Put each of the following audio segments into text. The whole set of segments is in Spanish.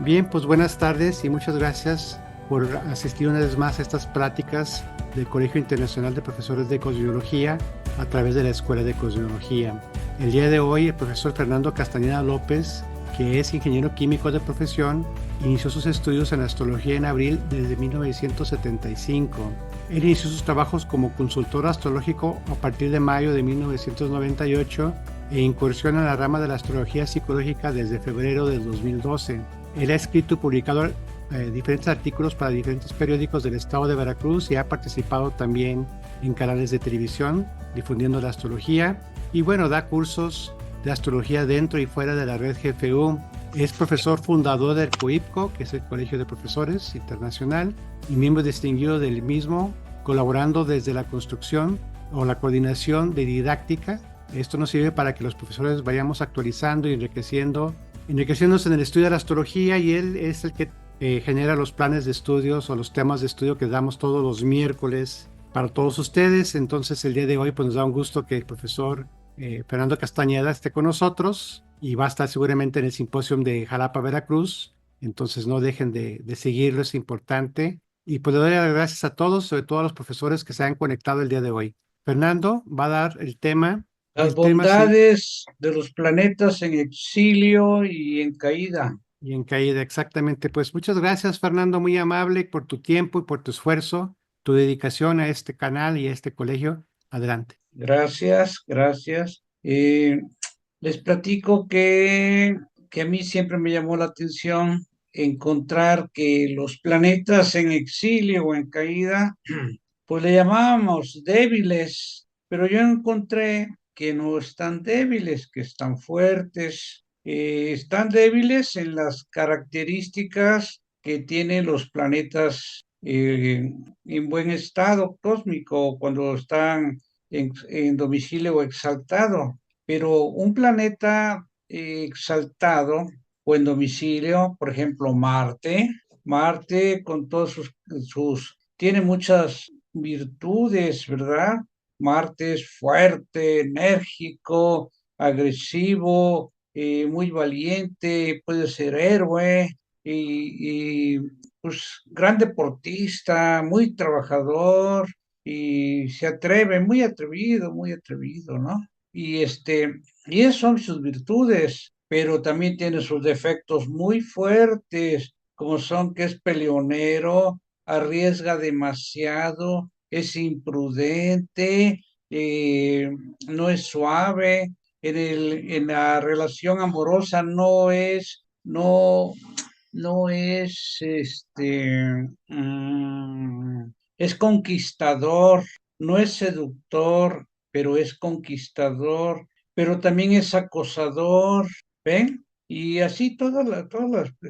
Bien, pues buenas tardes y muchas gracias por asistir una vez más a estas pláticas del Colegio Internacional de Profesores de Cosmología a través de la Escuela de Cosmología. El día de hoy el profesor Fernando Castañeda López, que es ingeniero químico de profesión, inició sus estudios en astrología en abril desde 1975. Él inició sus trabajos como consultor astrológico a partir de mayo de 1998 e incursiona en la rama de la astrología psicológica desde febrero del 2012. Él ha escrito y publicado diferentes artículos para diferentes periódicos del estado de Veracruz y ha participado también en canales de televisión difundiendo la astrología y bueno, da cursos de astrología dentro y fuera de la red GFU. Es profesor fundador del COIPCO, que es el Colegio de Profesores Internacional, y miembro distinguido del mismo, colaborando desde la construcción o la coordinación de didáctica. Esto nos sirve para que los profesores vayamos actualizando y enriqueciéndose en el estudio de la astrología, y él es el que genera los planes de estudios o los temas de estudio que damos todos los miércoles para todos ustedes. Entonces el día de hoy pues nos da un gusto que el profesor Fernando Castañeda esté con nosotros y va a estar seguramente en el simposio de Jalapa, Veracruz. Entonces no dejen de seguirlo, es importante. Y pues le doy las gracias a todos, sobre todo a los profesores que se han conectado el día de hoy. Fernando va a dar el tema. Las El tema sí, bondades de los planetas en exilio y en caída. y en caída, exactamente. Pues muchas gracias, Fernando, muy amable por tu tiempo y por tu esfuerzo, tu dedicación a este canal y a este colegio. Adelante. Gracias, gracias. Les platico que a mí siempre me llamó la atención encontrar que los planetas en exilio o en caída, pues le llamábamos débiles, pero yo encontré que no están débiles, que están fuertes. Están débiles en las características que tienen los planetas en buen estado cósmico cuando están en domicilio exaltado. Pero un planeta exaltado o en domicilio, por ejemplo, Marte con todos tiene muchas virtudes, ¿verdad? Marte es fuerte, enérgico, agresivo, muy valiente, puede ser héroe pues gran deportista, muy trabajador y se atreve, muy atrevido, ¿no? Y esas son sus virtudes, pero también tiene sus defectos muy fuertes, como son que es peleonero, arriesga demasiado, es imprudente, no es suave, en la relación amorosa no es, es conquistador, no es seductor, pero es conquistador, pero también es acosador, ¿ven? Y así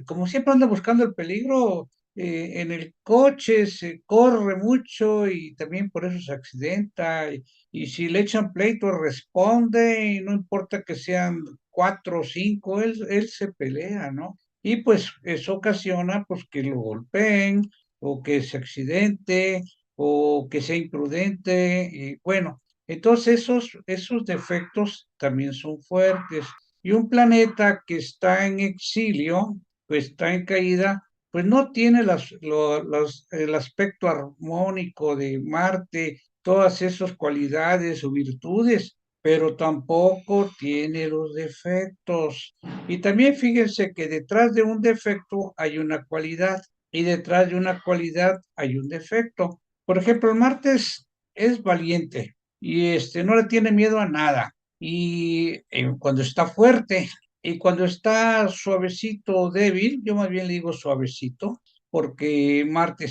como siempre anda buscando el peligro, en el coche se corre mucho y también por eso se accidenta. Y si le echan pleito, responde y no importa que sean cuatro o cinco, él se pelea, ¿no? Y pues eso ocasiona pues que lo golpeen o que se accidente o que sea imprudente. Y bueno, entonces esos defectos también son fuertes. Y un planeta que está en exilio, pues está en caída, pues no tiene el aspecto armónico de Marte, todas esas cualidades o virtudes, pero tampoco tiene los defectos. Y también fíjense que detrás de un defecto hay una cualidad y detrás de una cualidad hay un defecto. Por ejemplo, el martes es valiente y no le tiene miedo a nada. Y cuando está fuerte y cuando está suavecito o débil, yo más bien le digo suavecito, porque Marte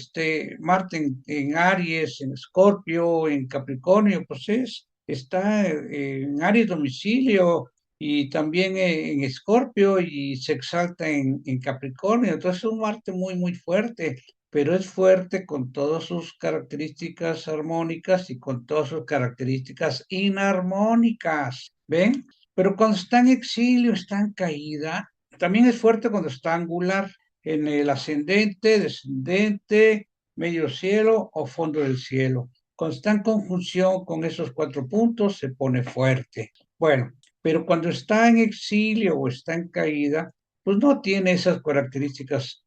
en Aries, en Escorpio, en Capricornio, pues está en Aries domicilio y también en Escorpio y se exalta en Capricornio. Entonces es un Marte muy, muy fuerte, pero es fuerte con todas sus características armónicas y con todas sus características inarmónicas. ¿Ven? Pero cuando está en exilio, está en caída, también es fuerte cuando está angular en el ascendente, descendente, medio cielo o fondo del cielo. Cuando está en conjunción con esos cuatro puntos, se pone fuerte. Bueno, pero cuando está en exilio o está en caída, pues no tiene esas características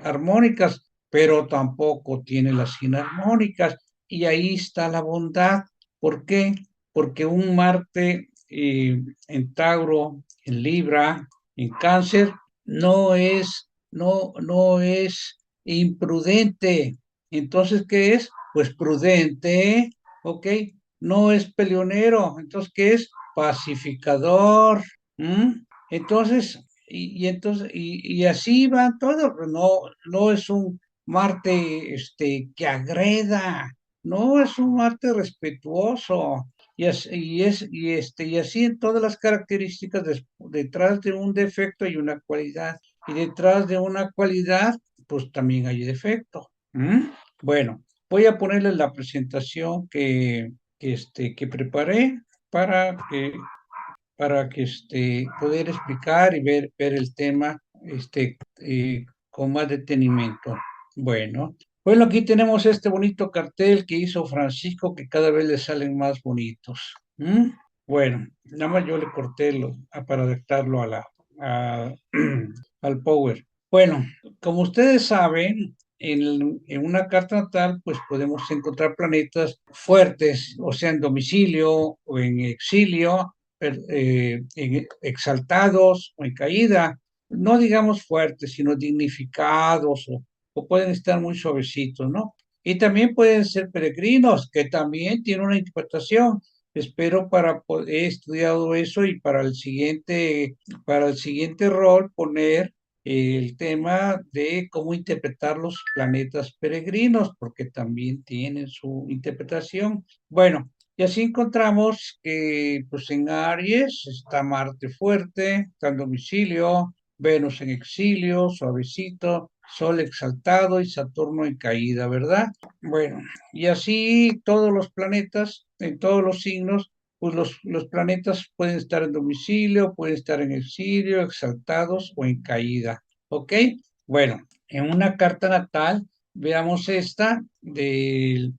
armónicas, pero tampoco tiene las inarmónicas. Y ahí está la bondad. ¿Por qué? Porque un Marte en Tauro, en Libra, en Cáncer, no es imprudente. Entonces, ¿qué es? Pues prudente, ¿ok? No es peleonero. Entonces, ¿qué es? Pacificador. ¿Mm? Entonces, y así van todos. No es un Marte que agreda, no es un Marte respetuoso. Y así en todas las características, detrás de un defecto hay una cualidad. Y detrás de una cualidad, pues también hay defecto. ¿Mm? Bueno, voy a ponerles la presentación que preparé para que poder explicar y ver el tema con más detenimiento. Bueno, aquí tenemos este bonito cartel que hizo Francisco, que cada vez le salen más bonitos. ¿Mm? Bueno, nada más yo le corté para adaptarlo a- al Power. Bueno, como ustedes saben, en una carta natal, pues podemos encontrar planetas fuertes, o sea, en domicilio o en exilio, exaltados o en caída, no digamos fuertes, sino dignificados o pueden estar muy suavecitos, ¿no? Y también pueden ser peregrinos, que también tienen una interpretación. Espero he estudiado eso y para el siguiente rol poner el tema de cómo interpretar los planetas peregrinos, porque también tienen su interpretación. Bueno, y así encontramos que pues en Aries está Marte fuerte, está en domicilio, Venus en exilio, suavecito, Sol exaltado y Saturno en caída, ¿verdad? Bueno, y así todos los planetas, en todos los signos, pues los planetas pueden estar en domicilio, pueden estar en exilio, exaltados o en caída, ¿ok? Bueno, en una carta natal, veamos esta del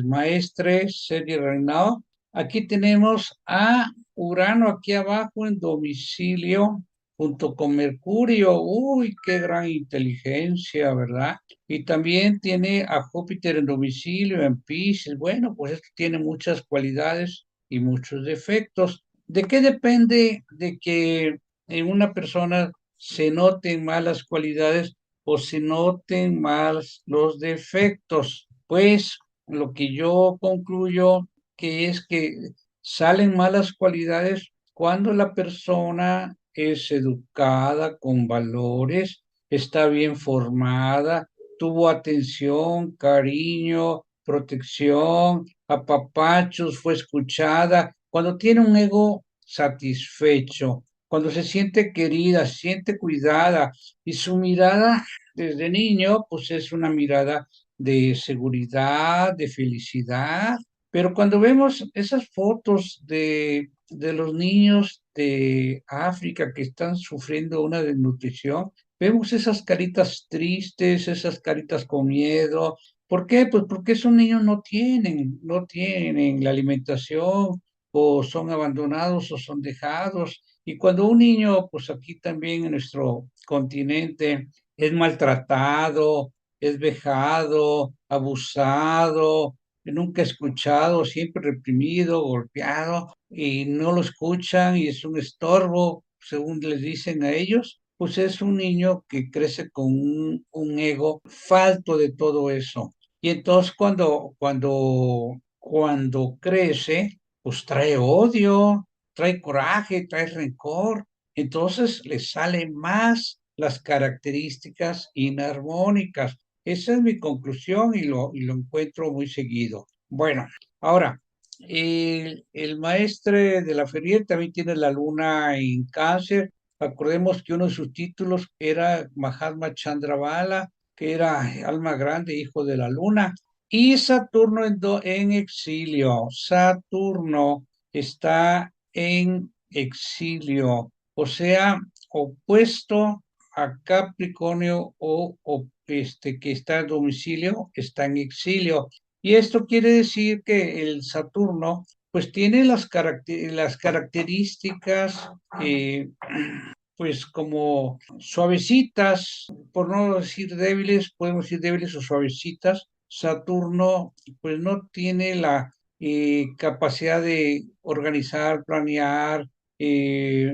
maestre Sergio Reinao. Aquí tenemos a Urano aquí abajo en domicilio junto con Mercurio. Uy, qué gran inteligencia, ¿verdad? Y también tiene a Júpiter en domicilio, en Piscis. Bueno, pues esto tiene muchas cualidades y muchos defectos. ¿De qué depende de que en una persona se noten malas cualidades o se noten más los defectos? Pues lo que yo concluyo que es que salen malas cualidades cuando la persona es educada, con valores, está bien formada, tuvo atención, cariño, protección, apapachos, fue escuchada, cuando tiene un ego satisfecho, cuando se siente querida, se siente cuidada y su mirada desde niño, pues es una mirada de seguridad, de felicidad. Pero cuando vemos esas fotos de los niños de África que están sufriendo una desnutrición, vemos esas caritas tristes, esas caritas con miedo. ¿Por qué? Pues porque esos niños no tienen la alimentación o son abandonados o son dejados. Y cuando un niño, pues aquí también en nuestro continente, es maltratado, es vejado, abusado, nunca escuchado, siempre reprimido, golpeado, y no lo escuchan y es un estorbo, según les dicen a ellos, pues es un niño que crece con un ego falto de todo eso. Y entonces cuando crece, pues trae odio, trae coraje, trae rencor. Entonces le salen más las características inarmónicas. Esa es mi conclusión y lo encuentro muy seguido. Bueno, ahora, el maestre de la Ferrier también tiene la luna en Cáncer. Acordemos que uno de sus títulos era Mahatma Chandra que era alma grande, hijo de la luna. Y Saturno en exilio. Saturno está en exilio, o sea, opuesto a Capricornio que está en domicilio, está en exilio. Y esto quiere decir que el Saturno, pues tiene las características pues como suavecitas, por no decir débiles, podemos decir débiles o suavecitas. Saturno pues no tiene la capacidad de organizar, planear,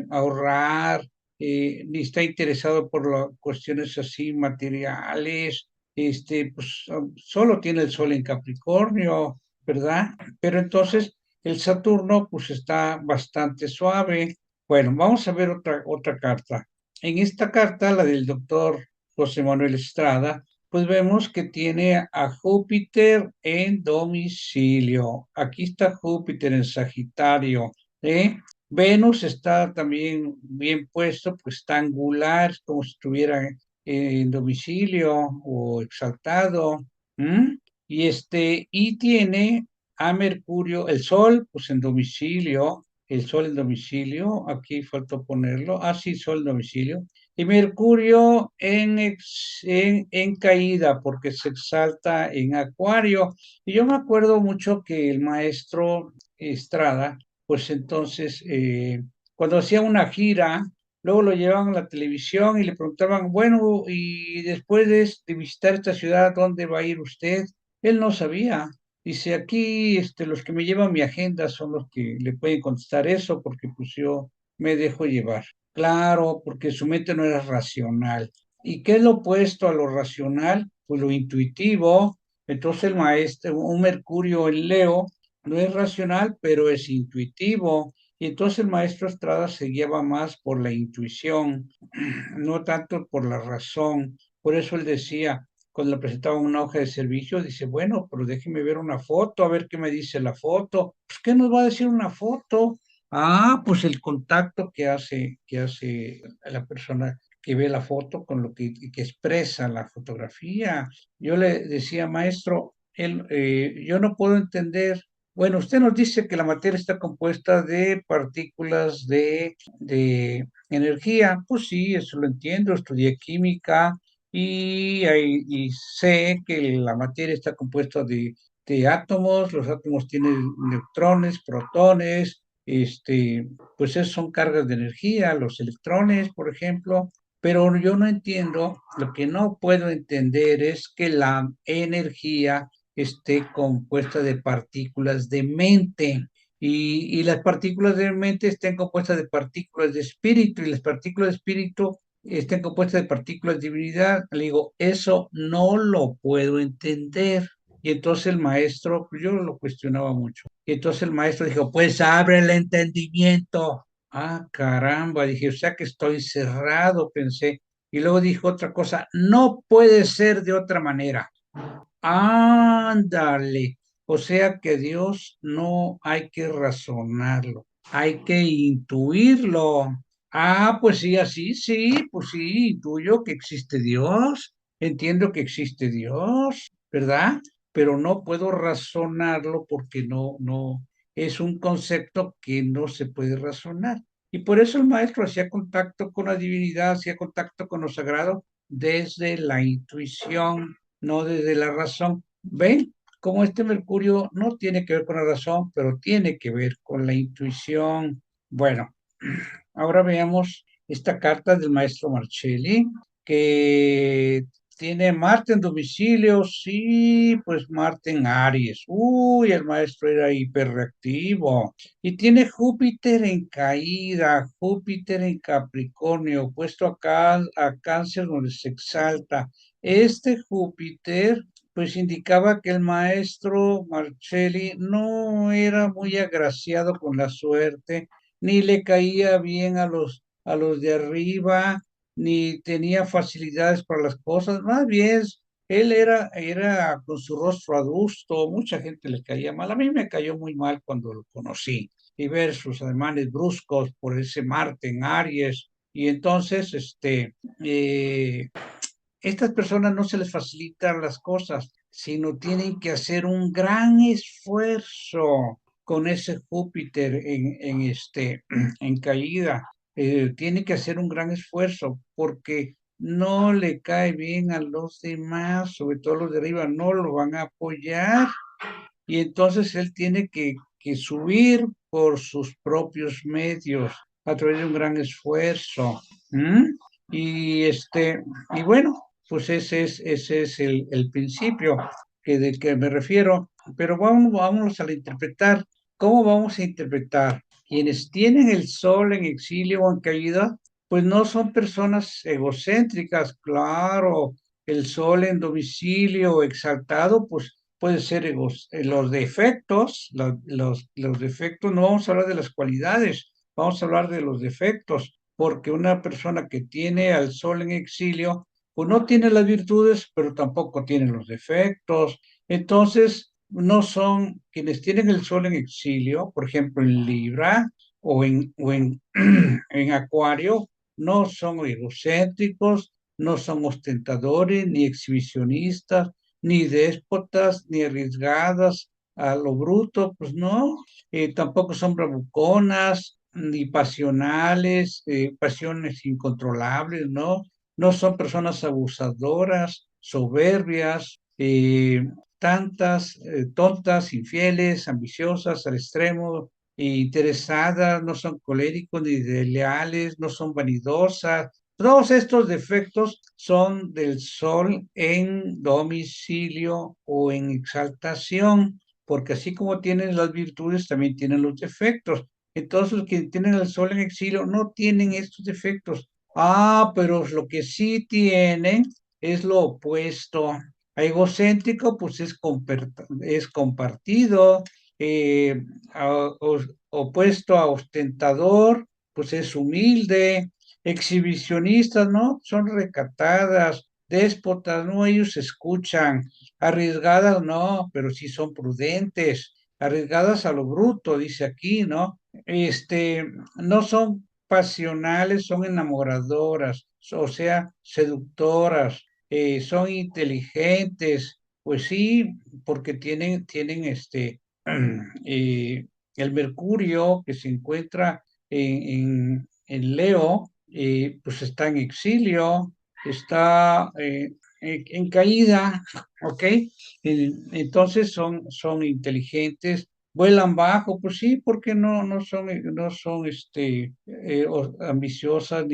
ahorrar, ni está interesado por cuestiones así materiales, pues solo tiene el Sol en Capricornio, ¿verdad? Pero entonces el Saturno pues está bastante suave. Bueno, vamos a ver otra carta. En esta carta, la del doctor José Manuel Estrada, pues vemos que tiene a Júpiter en domicilio. Aquí está Júpiter en Sagitario, ¿eh? Venus está también bien puesto, pues está angular, como si estuviera en domicilio o exaltado. ¿M? Y tiene a Mercurio, el Sol, pues en domicilio, el Sol en domicilio, aquí faltó ponerlo, sí, Sol en domicilio, y Mercurio en caída, porque se exalta en Acuario. Y yo me acuerdo mucho que el maestro Estrada, pues entonces, cuando hacía una gira, luego lo llevaban a la televisión y le preguntaban, bueno, y después de visitar esta ciudad, ¿dónde va a ir usted? Él no sabía. Dice, aquí los que me llevan mi agenda son los que le pueden contestar eso, porque pues yo me dejo llevar. Claro, porque su mente no era racional. ¿Y qué es lo opuesto a lo racional? Pues lo intuitivo. Entonces el maestro, un Mercurio en Leo, no es racional, pero es intuitivo. Y entonces el maestro Estrada se guiaba más por la intuición, no tanto por la razón. Por eso él decía, cuando le presentaban una hoja de servicio, dice, bueno, pero déjeme ver una foto, a ver qué me dice la foto. Pues, ¿qué nos va a decir una foto? Pues el contacto que hace la persona que ve la foto con lo que expresa la fotografía. Yo le decía, maestro, yo no puedo entender. Bueno, usted nos dice que la materia está compuesta de partículas de energía. Pues sí, eso lo entiendo, estudié química y sé que la materia está compuesta de átomos, los átomos tienen neutrones, protones, pues esos son cargas de energía, los electrones, por ejemplo, pero yo no entiendo, lo que no puedo entender es que la energía esté compuesta de partículas de mente y las partículas de mente estén compuestas de partículas de espíritu y las partículas de espíritu estén compuestas de partículas de divinidad. Le digo, eso no lo puedo entender. Y entonces el maestro, pues, yo lo cuestionaba mucho. Y entonces el maestro dijo, pues abre el entendimiento. Caramba, dije, o sea que estoy cerrado, pensé. Y luego dijo otra cosa, no puede ser de otra manera. Ándale. O sea que Dios no hay que razonarlo, hay que intuirlo. Pues sí, así, sí, pues sí, intuyo que existe Dios, entiendo que existe Dios, ¿verdad? Pero no puedo razonarlo porque no, es un concepto que no se puede razonar. Y por eso el maestro hacía contacto con la divinidad, hacía contacto con lo sagrado desde la intuición, no desde la razón. ¿Ven? Como este Mercurio no tiene que ver con la razón, pero tiene que ver con la intuición. Bueno, ahora veamos esta carta del maestro Marcelli, que tiene Marte en domicilio, sí, pues Marte en Aries. Uy, el maestro era hiperreactivo. Y tiene Júpiter en caída, Júpiter en Capricornio, puesto acá a Cáncer donde se exalta. Este Júpiter pues indicaba que el maestro Marcelli no era muy agraciado con la suerte, ni le caía bien a los de arriba, ni tenía facilidades para las cosas, más bien él era con su rostro adusto, mucha gente le caía mal, a mí me cayó muy mal cuando lo conocí, y ver sus ademanes bruscos por ese Marte en Aries, y entonces, estas personas no se les facilitan las cosas, sino tienen que hacer un gran esfuerzo con ese Júpiter en caída. Tiene que hacer un gran esfuerzo porque no le cae bien a los demás, sobre todo los de arriba, no lo van a apoyar y entonces él tiene que subir por sus propios medios a través de un gran esfuerzo. ¿Mm? Y y bueno, pues ese es el principio de que me refiero. Pero vamos a interpretar. ¿Cómo vamos a interpretar? Quienes tienen el sol en exilio o en caída, pues no son personas egocéntricas, claro. El sol en domicilio exaltado, pues puede ser los defectos, los defectos, no vamos a hablar de las cualidades, vamos a hablar de los defectos, porque una persona que tiene al sol en exilio, pues no tiene las virtudes, pero tampoco tiene los defectos. Entonces, no son quienes tienen el sol en exilio, por ejemplo, en Libra o en en Acuario, no son egocéntricos, no son ostentadores, ni exhibicionistas, ni déspotas, ni arriesgadas a lo bruto, pues no. Tampoco son bravuconas, ni pasionales, pasiones incontrolables, ¿no? No son personas abusadoras, soberbias, tontas, infieles, ambiciosas al extremo, interesadas, no son coléricos ni desleales, no son vanidosas. Todos estos defectos son del sol en domicilio o en exaltación, porque así como tienen las virtudes, también tienen los defectos. Entonces, los que tienen el sol en exilio no tienen estos defectos. Ah, pero lo que sí tienen es lo opuesto. A egocéntrico, pues es compartido. eh, Opuesto a ostentador, pues es humilde. Exhibicionistas, ¿no? Son recatadas. Déspotas, ¿no? Ellos escuchan. Arriesgadas, no, pero sí son prudentes. Arriesgadas a lo bruto, dice aquí, ¿no? No son pasionales, son enamoradoras, o sea, seductoras, son inteligentes, pues sí, porque tienen eh, el Mercurio que se encuentra en Leo, pues está en exilio, está en caída, ¿ok? Entonces son inteligentes, vuelan bajo, pues sí, porque no son ambiciosas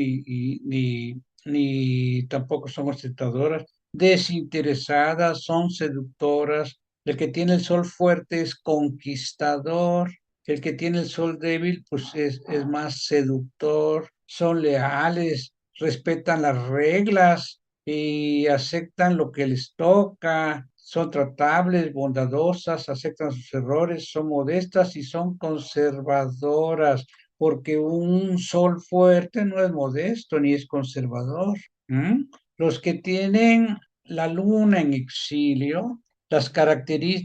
ni tampoco son ostentadoras, desinteresadas, son seductoras. El que tiene el sol fuerte es conquistador, el que tiene el sol débil, pues es más seductor, son leales, respetan las reglas y aceptan lo que les toca, son tratables, bondadosas, aceptan sus errores, son modestas y son conservadoras, porque un sol fuerte no es modesto ni es conservador. ¿M? Los que tienen la luna en exilio,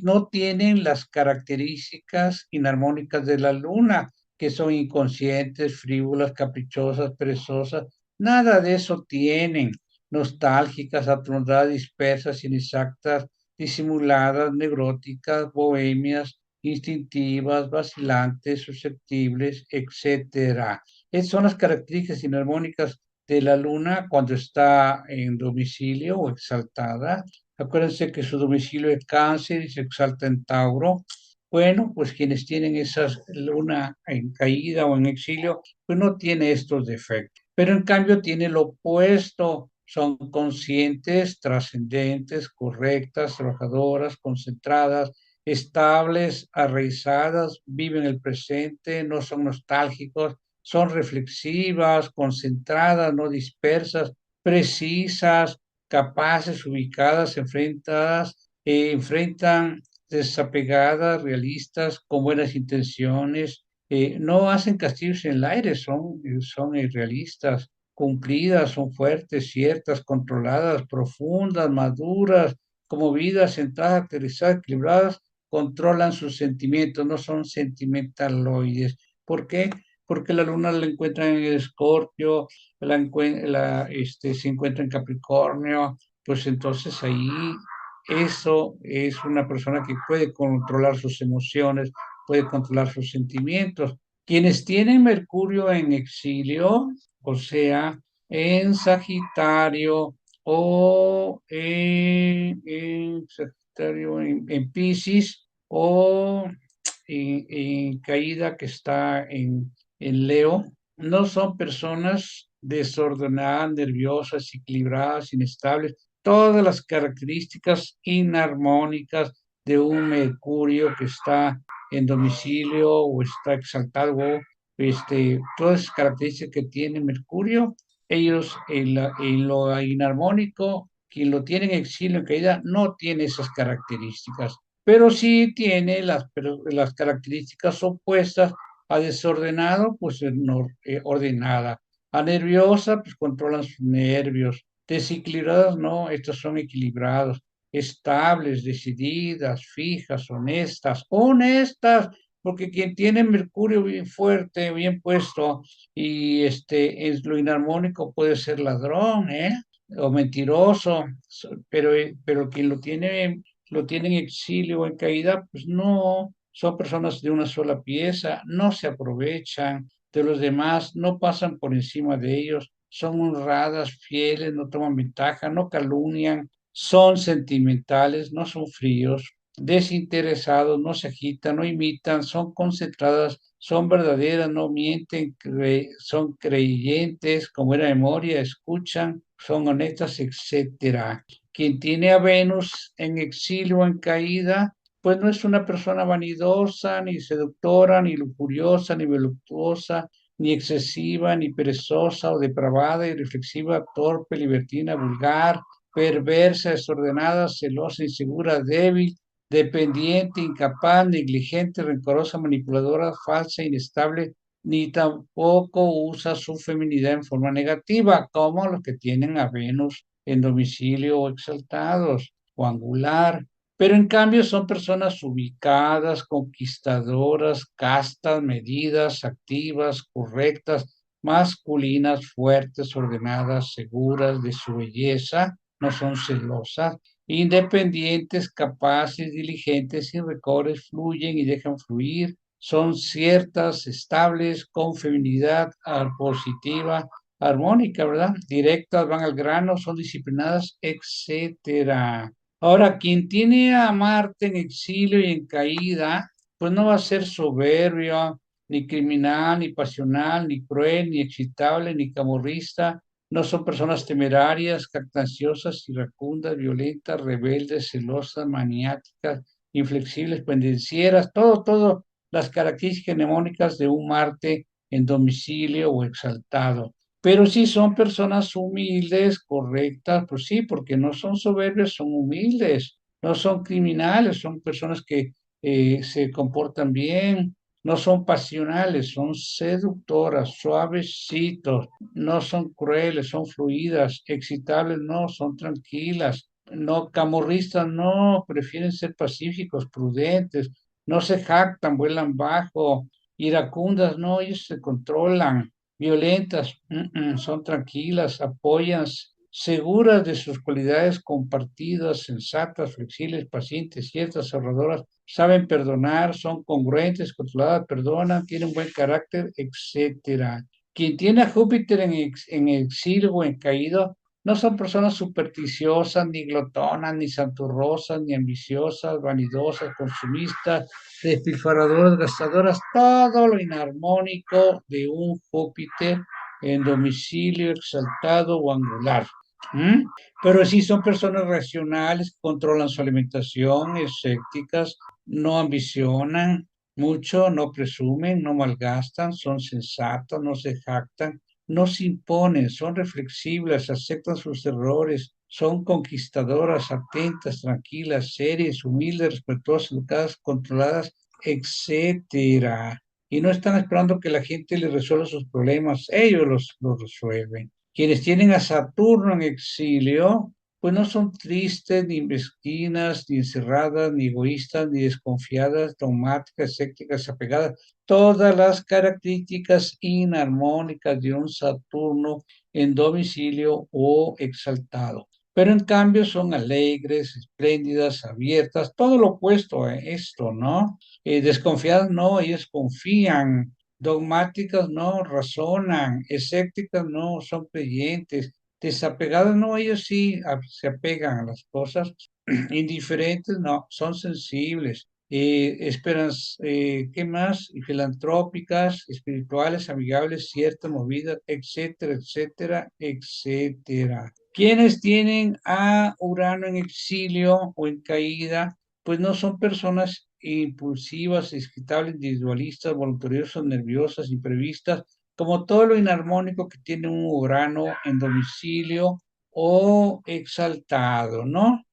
no tienen las características inarmónicas de la luna, que son inconscientes, frívolas, caprichosas, perezosas. Nada de eso tienen. Nostálgicas, atrondadas, dispersas, inexactas, disimuladas, neuróticas, bohemias, instintivas, vacilantes, susceptibles, etcétera. Esas son las características inarmónicas de la luna cuando está en domicilio o exaltada. Acuérdense que su domicilio es Cáncer y se exalta en Tauro. Bueno, pues quienes tienen esa luna en caída o en exilio, pues no tiene estos defectos. Pero en cambio tiene lo opuesto. Son conscientes, trascendentes, correctas, trabajadoras, concentradas, estables, arraizadas, viven el presente, no son nostálgicos, son reflexivas, concentradas, no dispersas, precisas, capaces, ubicadas, enfrentan desapegadas, realistas, con buenas intenciones, no hacen castillos en el aire, son realistas, cumplidas, son fuertes, ciertas, controladas, profundas, maduras, como vidas, sentadas, aterrizadas, equilibradas, controlan sus sentimientos, no son sentimentaloides. ¿Por qué? Porque la luna la encuentra en Escorpio, se encuentra en Capricornio, pues entonces ahí eso es una persona que puede controlar sus emociones, puede controlar sus sentimientos. Quienes tienen Mercurio en exilio, o sea, en Sagitario o en Sagitario, en Piscis o en caída que está en Leo, no son personas desordenadas, nerviosas, desequilibradas, inestables, todas las características inarmónicas de un Mercurio que está en domicilio o está exaltado, todas esas características que tiene Mercurio, ellos en lo inarmónico, quien lo tiene en exilio, en caída, no tiene esas características, pero sí tiene las características opuestas a desordenado, pues ordenada. A nerviosa, pues controlan sus nervios. Desequilibradas, no, estos son equilibrados, estables, decididas, fijas, honestas, porque quien tiene Mercurio bien fuerte, bien puesto, y es lo inarmónico puede ser ladrón, ¿eh? O mentiroso, pero quien lo tiene en exilio o en caída, pues no, son personas de una sola pieza, no se aprovechan de los demás, no pasan por encima de ellos, son honradas, fieles, no toman ventaja, no calumnian, son sentimentales, no son fríos, desinteresados, no se agitan, no imitan, son concentradas, son verdaderas, no mienten, son creyentes, con buena memoria, escuchan, son honestas, etcétera. Quien tiene a Venus en exilio o en caída, pues no es una persona vanidosa, ni seductora, ni lujuriosa, ni voluptuosa, ni excesiva, ni perezosa o depravada, irreflexiva, torpe, libertina, vulgar, perversa, desordenada, celosa, insegura, débil, dependiente, incapaz, negligente, rencorosa, manipuladora, falsa, inestable, ni tampoco usa su feminidad en forma negativa, como los que tienen a Venus en domicilio o exaltados o angular. Pero en cambio son personas ubicadas, conquistadoras, castas, medidas, activas, correctas, masculinas, fuertes, ordenadas, seguras de su belleza, no son celosas, independientes, capaces, diligentes, sin recores, fluyen y dejan fluir, son ciertas, estables, con feminidad positiva, armónica, ¿verdad? Directas, van al grano, son disciplinadas, etcétera. Ahora, quien tiene a Marte en exilio y en caída, pues no va a ser soberbio, ni criminal, ni pasional, ni cruel, ni excitable, ni camorrista. No son personas temerarias, captanciosas, iracundas, violentas, rebeldes, celosas, maniáticas, inflexibles, pendencieras, todo las características mnemónicas de un Marte en domicilio o exaltado. Pero sí son personas humildes, correctas, pues sí, porque no son soberbios, son humildes, no son criminales, son personas que se comportan bien, no son pasionales, son seductoras, suavecitos, no son crueles, son fluidas, excitables, no, son tranquilas, no camorristas, no, prefieren ser pacíficos, prudentes, no se jactan, vuelan bajo, iracundas, no, ellos se controlan, violentas, son tranquilas, apoyan, seguras de sus cualidades compartidas, sensatas, flexibles, pacientes, ciertas, ahorradoras, saben perdonar, son congruentes, controladas, perdonan, tienen buen carácter, etcétera. Quien tiene a Júpiter en exilio o en caído, no son personas supersticiosas, ni glotonas, ni santurrosas, ni ambiciosas, vanidosas, consumistas, despilfarradoras, gastadoras, todo lo inarmónico de un Júpiter en domicilio exaltado o angular. ¿Mm? Pero sí son personas racionales, controlan su alimentación, escépticas, no ambicionan mucho, no presumen, no malgastan, son sensatos, no se jactan, no se imponen, son reflexibles, aceptan sus errores, son conquistadoras, atentas, tranquilas, serias, humildes, respetuosas, educadas, controladas, etcétera. Y no están esperando que la gente les resuelva sus problemas, ellos los resuelven. Quienes tienen a Saturno en exilio, pues no son tristes, ni mezquinas, ni encerradas, ni egoístas, ni desconfiadas, dogmáticas, escépticas, apegadas. Todas las características inarmónicas de un Saturno en domicilio o exaltado. Pero en cambio son alegres, espléndidas, abiertas, todo lo opuesto a esto, ¿no? Desconfiadas no, ellos confían, dogmáticas no, razonan, escépticas no, son creyentes, desapegadas no, ellos sí se apegan a las cosas, indiferentes no, son sensibles, ¿qué más? Y filantrópicas, espirituales, amigables, ciertas, movidas, etcétera, etcétera, etcétera. Quienes tienen a Urano en exilio o en caída, pues no son personas impulsivas, excitables, individualistas, voluntariosas, nerviosas, imprevistas, como todo lo inarmónico que tiene un Urano en domicilio o exaltado, ¿no?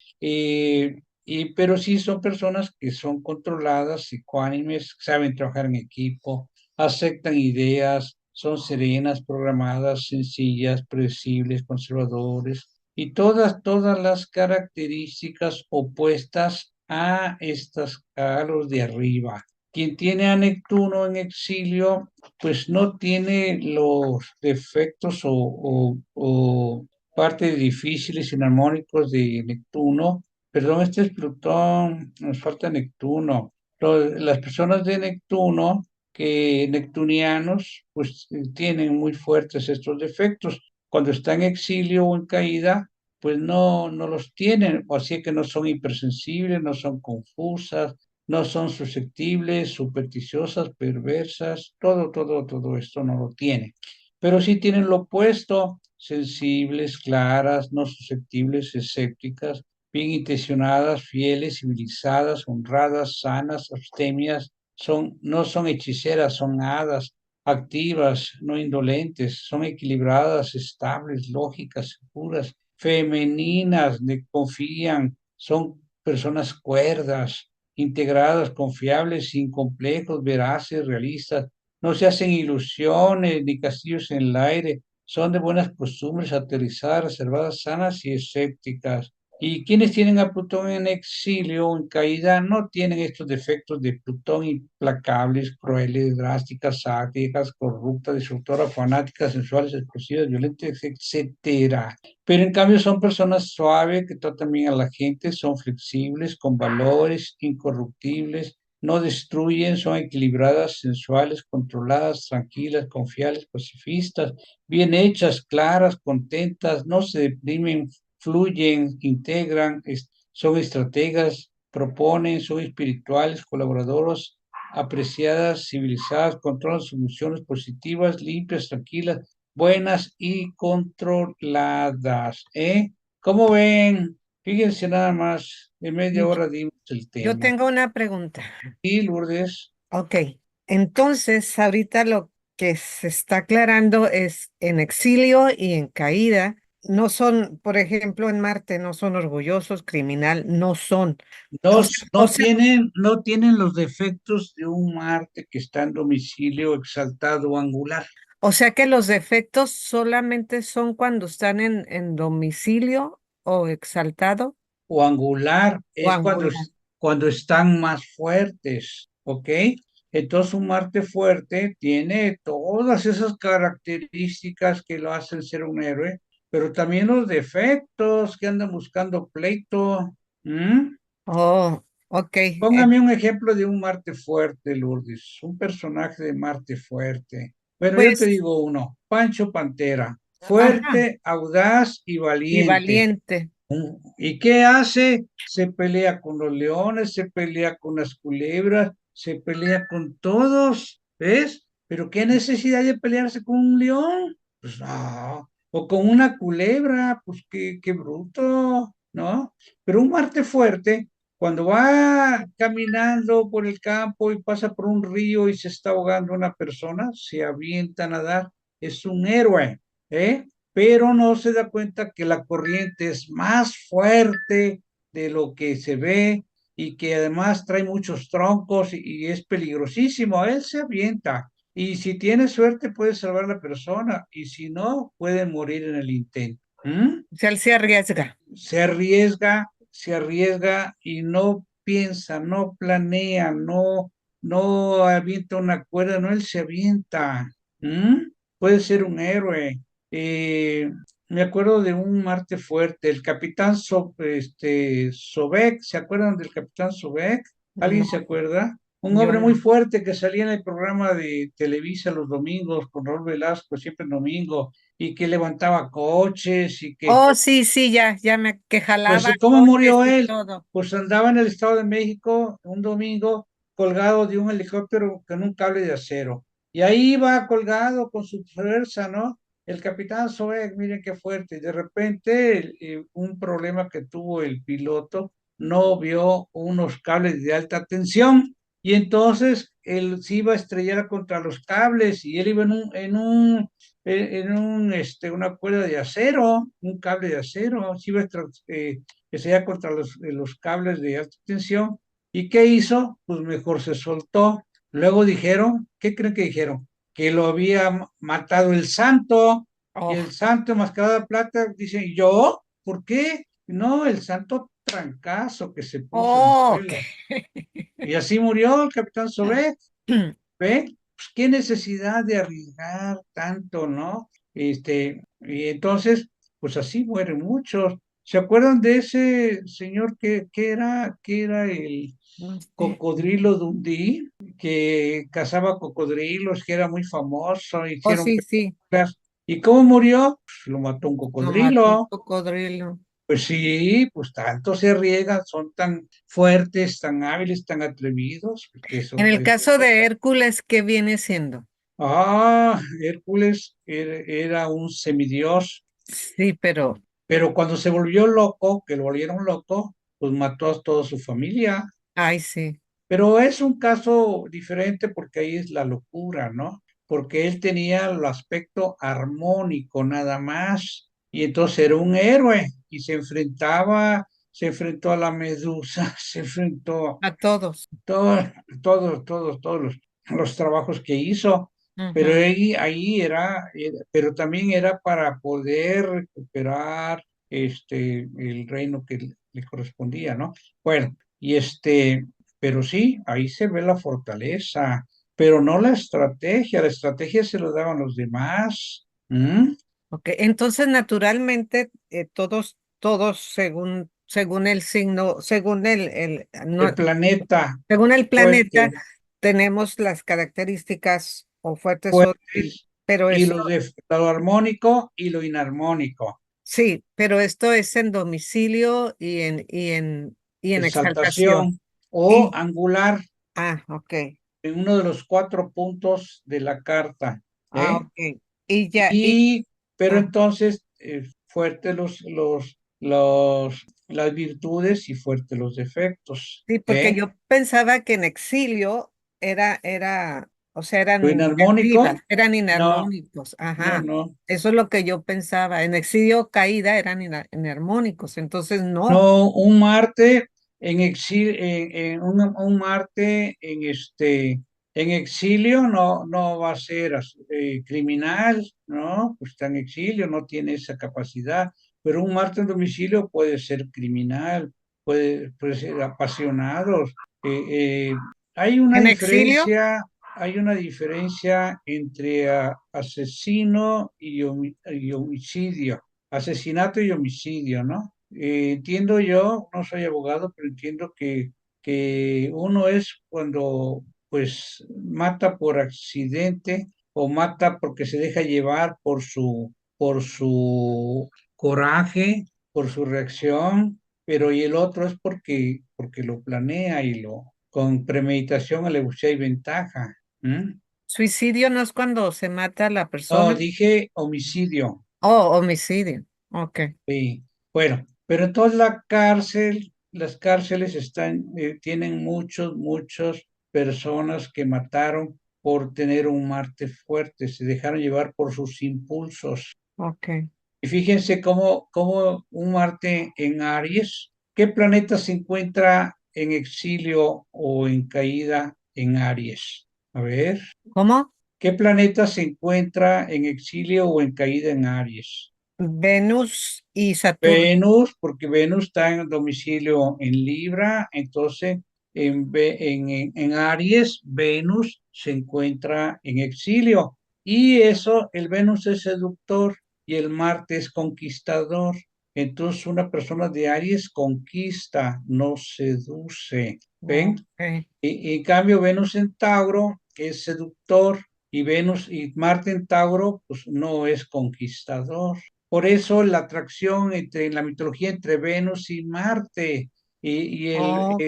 Pero sí son personas que son controladas, ecuánimes, saben trabajar en equipo, aceptan ideas, son serenas, programadas, sencillas, predecibles, conservadores y todas las características opuestas a los de arriba. Quien tiene a Neptuno en exilio, pues no tiene los defectos o partes difíciles, inarmónicos de Neptuno. Perdón, este es Plutón, nos falta Neptuno. Las personas de Neptuno, que neptunianos, pues tienen muy fuertes estos defectos. Cuando están en exilio o en caída, pues no los tienen, o así que no son hipersensibles, no son confusas, no son susceptibles, supersticiosas, perversas, todo esto no lo tienen. Pero sí tienen lo opuesto, sensibles, claras, no susceptibles, escépticas, bien intencionadas, fieles, civilizadas, honradas, sanas, abstemias, no son hechiceras, son hadas, activas, no indolentes, son equilibradas, estables, lógicas, seguras, femeninas, confían, son personas cuerdas, integradas, confiables, sin complejos, veraces, realistas, no se hacen ilusiones ni castillos en el aire, son de buenas costumbres, aterrizadas, reservadas, sanas y escépticas. Y quienes tienen a Plutón en exilio o en caída no tienen estos defectos de Plutón: implacables, crueles, drásticas, sádicas, corruptas, destructoras, fanáticas, sensuales, explosivas, violentas, etcétera. Pero en cambio son personas suaves que tratan bien a la gente, son flexibles, con valores, incorruptibles, no destruyen, son equilibradas, sensuales, controladas, tranquilas, confiables, pacifistas, bien hechas, claras, contentas, no se deprimen, fluyen, integran, son estrategas, proponen, son espirituales, colaboradoras, apreciadas, civilizadas, controlan sus emociones positivas, limpias, tranquilas, buenas y controladas, ¿eh? ¿Cómo ven? Fíjense nada más, en media hora dimos el Yo tema. tengo una pregunta. Y Lourdes, Ok, entonces ahorita lo que se está aclarando es en exilio y en caída. No son, por ejemplo, en Marte, no son orgullosos, criminal, no son. no, O sea, o sea, no tienen los defectos de un Marte que está en domicilio exaltado o angular. o sea que los defectos solamente son cuando están en domicilio o exaltado O angular o es angular. cuando están más fuertes, ¿ok? Entonces un Marte fuerte tiene todas esas características que lo hacen ser un héroe, pero también los defectos que andan buscando pleito. ¿Mm? Oh, ok. Póngame un ejemplo de un Marte fuerte, Lourdes, un personaje de Marte fuerte. Bueno, yo te Pues, digo uno, Pancho Pantera, ajá, fuerte, audaz y y valiente. valiente. ¿Y qué hace? Se pelea con los leones, se pelea con las culebras, se pelea con todos, ¿ves? Pero ¿qué necesidad de pelearse con un león? Pues no. O con una culebra, pues qué bruto, ¿no? Pero un Marte fuerte, cuando va caminando por el campo y pasa por un río y se está ahogando una persona, se avienta a nadar, es un héroe, ¿eh? Pero no se da cuenta que la corriente es más fuerte de lo que se ve y que además trae muchos troncos y es peligrosísimo. Él se avienta y si tiene suerte puede salvar a la persona y si no puede morir en el intento. ¿Mm? O sea, él se arriesga. Se arriesga y no piensa, no planea, no avienta una cuerda, no, él se avienta. ¿Mm? Puede ser un héroe. Eh, Me acuerdo de un Marte fuerte, el capitán Sobek, ¿se acuerdan del capitán Sobek? ¿Alguien No, se acuerda? Un yo hombre muy no. fuerte que salía en el programa de Televisa los domingos con Raúl Velasco, siempre en domingo, y que levantaba coches y que, Oh, sí, sí, que pues, jalaba ¿cómo coches murió y él? todo. Pues andaba en el Estado de México un domingo colgado de un helicóptero con un cable de acero. Y ahí iba colgado con su fuerza, ¿no? El capitán Zoe, miren qué fuerte. Y de repente, un problema que tuvo el piloto, no vio unos cables de alta tensión y entonces él se iba a estrellar contra los cables y él iba una cuerda de acero, un cable de acero, se iba a estrellar contra los cables de alta tensión. ¿Y qué hizo? Pues mejor se soltó. Luego dijeron, ¿qué creen que dijeron? Que lo había matado el santo, y el Oh, santo enmascarado de plata dice, ¿yo? ¿Por qué? No, el santo trancazo que se puso en el oh, ok. suelo. Y así murió el capitán Sobek. ¿Ve? Pues qué necesidad de arriesgar tanto, ¿no? Y entonces, pues así mueren muchos. ¿Se acuerdan de ese señor que era el No sé. cocodrilo Dundee, que cazaba cocodrilos, que era muy famoso, Oh, hicieron sí, sí, películas? ¿Y cómo murió? Pues lo mató un lo mató un cocodrilo. cocodrilo. Pues sí, pues tanto se arriesgan, son tan fuertes, tan hábiles, tan atrevidos, porque En eso el es. caso de Hércules, ¿qué viene siendo? Hércules era un semidios, Sí, pero, pero cuando se volvió loco, que lo volvieron loco, pues mató a toda su familia. ay, sí, Pero es un caso diferente porque ahí es la locura, ¿no? Porque él tenía el aspecto armónico nada más, y entonces era un héroe y se enfrentó a la medusa, se enfrentó a todos. todo, todos los trabajos que hizo, pero Ujú. ahí pero también era para poder recuperar el reino que le correspondía, ¿no? Bueno, pero sí, ahí se ve la fortaleza, pero no la estrategia se lo daban los demás. ¿Mm? Ok, entonces naturalmente todos según el signo, El planeta según el planeta, fuerte, tenemos las características o fuertes o débiles, fuertes, pero y eso, lo armónico y lo inarmónico. sí, pero esto es en domicilio y en exaltación. Exaltación o Y, angular ok, en uno de los 4 puntos de la carta. ¿Eh? ok. Y ya, Y, pero ah, entonces, fuertes las virtudes y fuertes los defectos. sí, porque ¿Eh? yo pensaba que en exilio o sea, Lo eran inarmónico, negativas, eran no, inarmónicos. no, Ajá. no. Eso es lo que yo pensaba. En exilio caída eran inarmónicos. Entonces, no. No, un Marte en exilio, un Marte en exilio no va a ser criminal, ¿no? Pues está en exilio, no tiene esa capacidad, pero un Marte en domicilio puede ser criminal, puede ser apasionado. Eh, eh, hay una En exilio, diferencia, hay una diferencia entre asesino y homicidio, asesinato y homicidio, ¿no? Entiendo yo, no soy abogado, pero entiendo que uno es cuando pues mata por accidente o mata porque se deja llevar por su coraje, por su reacción, pero y el otro es porque lo planea y con premeditación, alevosía y ventaja. ¿Mm? suicidio no es cuando se mata a la No, persona. dije homicidio. Oh, homicidio. Ok. Sí, bueno, pero entonces las cárceles tienen muchas personas que mataron por tener un Marte fuerte, se dejaron llevar por sus impulsos. Ok. Y fíjense cómo un Marte en Aries, ¿qué planeta se encuentra en exilio o en caída en Aries? A ver, ¿Cómo? ¿qué planeta se encuentra en exilio o en caída en Aries? Venus y Saturno. Venus, porque Venus está en domicilio en Libra, entonces en Aries, Venus se encuentra en exilio. Y eso, el Venus es seductor y el Marte es conquistador. Entonces, una persona de Aries conquista, no seduce. ¿Ven? Ok. Y en cambio, Venus en Tauro es seductor y Venus y Marte en Tauro, pues no es conquistador. Por eso la atracción en la mitología entre Venus y Marte, y Ok,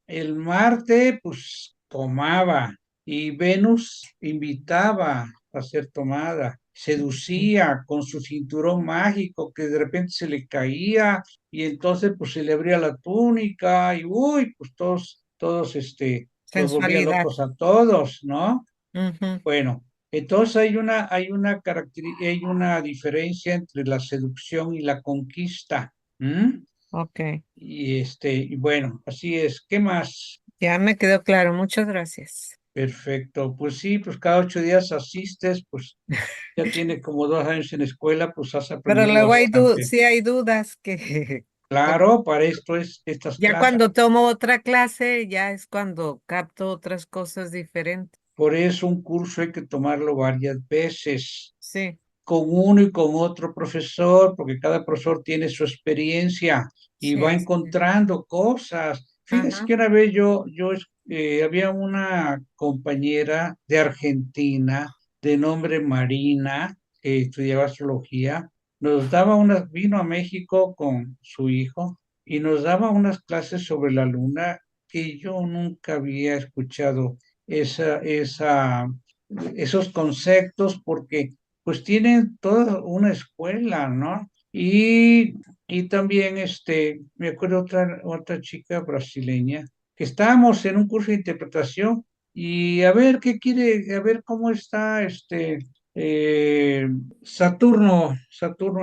el Marte, pues tomaba, y Venus invitaba a ser tomada, seducía con su cinturón mágico que de repente se le caía y entonces pues se le abría la túnica y uy, pues los volvía sensualidad. locos a todos, ¿no? Ujú, Bueno, entonces hay una diferencia entre la seducción y la conquista. ¿M? ok, Y bueno, así es. ¿Qué más? ya me quedó claro. Muchas gracias. Perfecto. Pues sí, pues cada 8 días asistes, pues ya tiene como 2 años en escuela, pues has Pero aprendido luego bastante. sí hay dudas que Claro, para esto es estas ya clases. cuando tomo otra clase, ya es cuando capto otras cosas diferentes. Por eso un curso hay que tomarlo varias veces, Sí, con uno y con otro profesor, porque cada profesor tiene su experiencia y sí, va así es. encontrando cosas. Fíjense Ajá, que una vez había una compañera de Argentina de nombre Marina, que estudiaba astrología, vino a México con su hijo y nos daba unas clases sobre la luna que yo nunca había escuchado esa, esa, esos conceptos porque pues tienen toda una escuela, ¿no? Y también, me acuerdo otra chica brasileña, que estábamos en un curso de interpretación y a ver qué quiere, a ver cómo está eh, Saturno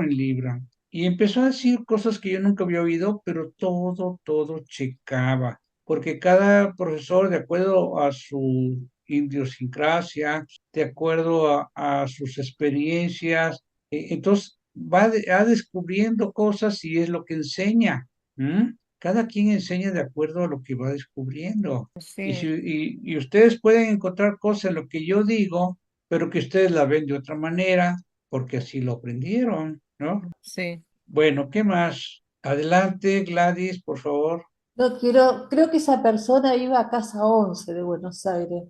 en Libra. Y empezó a decir cosas que yo nunca había oído, pero todo checaba, porque cada profesor, de acuerdo a su idiosincrasia, de acuerdo a sus experiencias. Entonces, va descubriendo cosas y es lo que enseña. ¿M? Cada quien enseña de acuerdo a lo que va descubriendo. Y, si, sí, y ustedes pueden encontrar cosas en lo que yo digo, pero que ustedes la ven de otra manera, porque así lo aprendieron, ¿no? sí. Bueno, ¿qué más? Adelante, Gladys, por favor. No creo que esa persona iba a Casa 11 de Buenos Aires.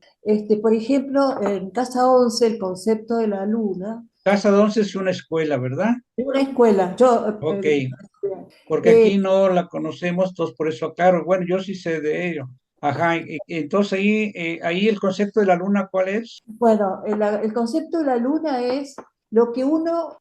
Por ejemplo, en Casa 11 el concepto de la luna, Casa de Once es una escuela, ¿verdad? es una escuela. Ok. Porque Eh, aquí no la conocemos, entonces por eso aclaro. Bueno, yo sí sé de ello. Ajá, entonces ahí el concepto de la luna, ¿cuál es? bueno, el concepto de la luna es lo que uno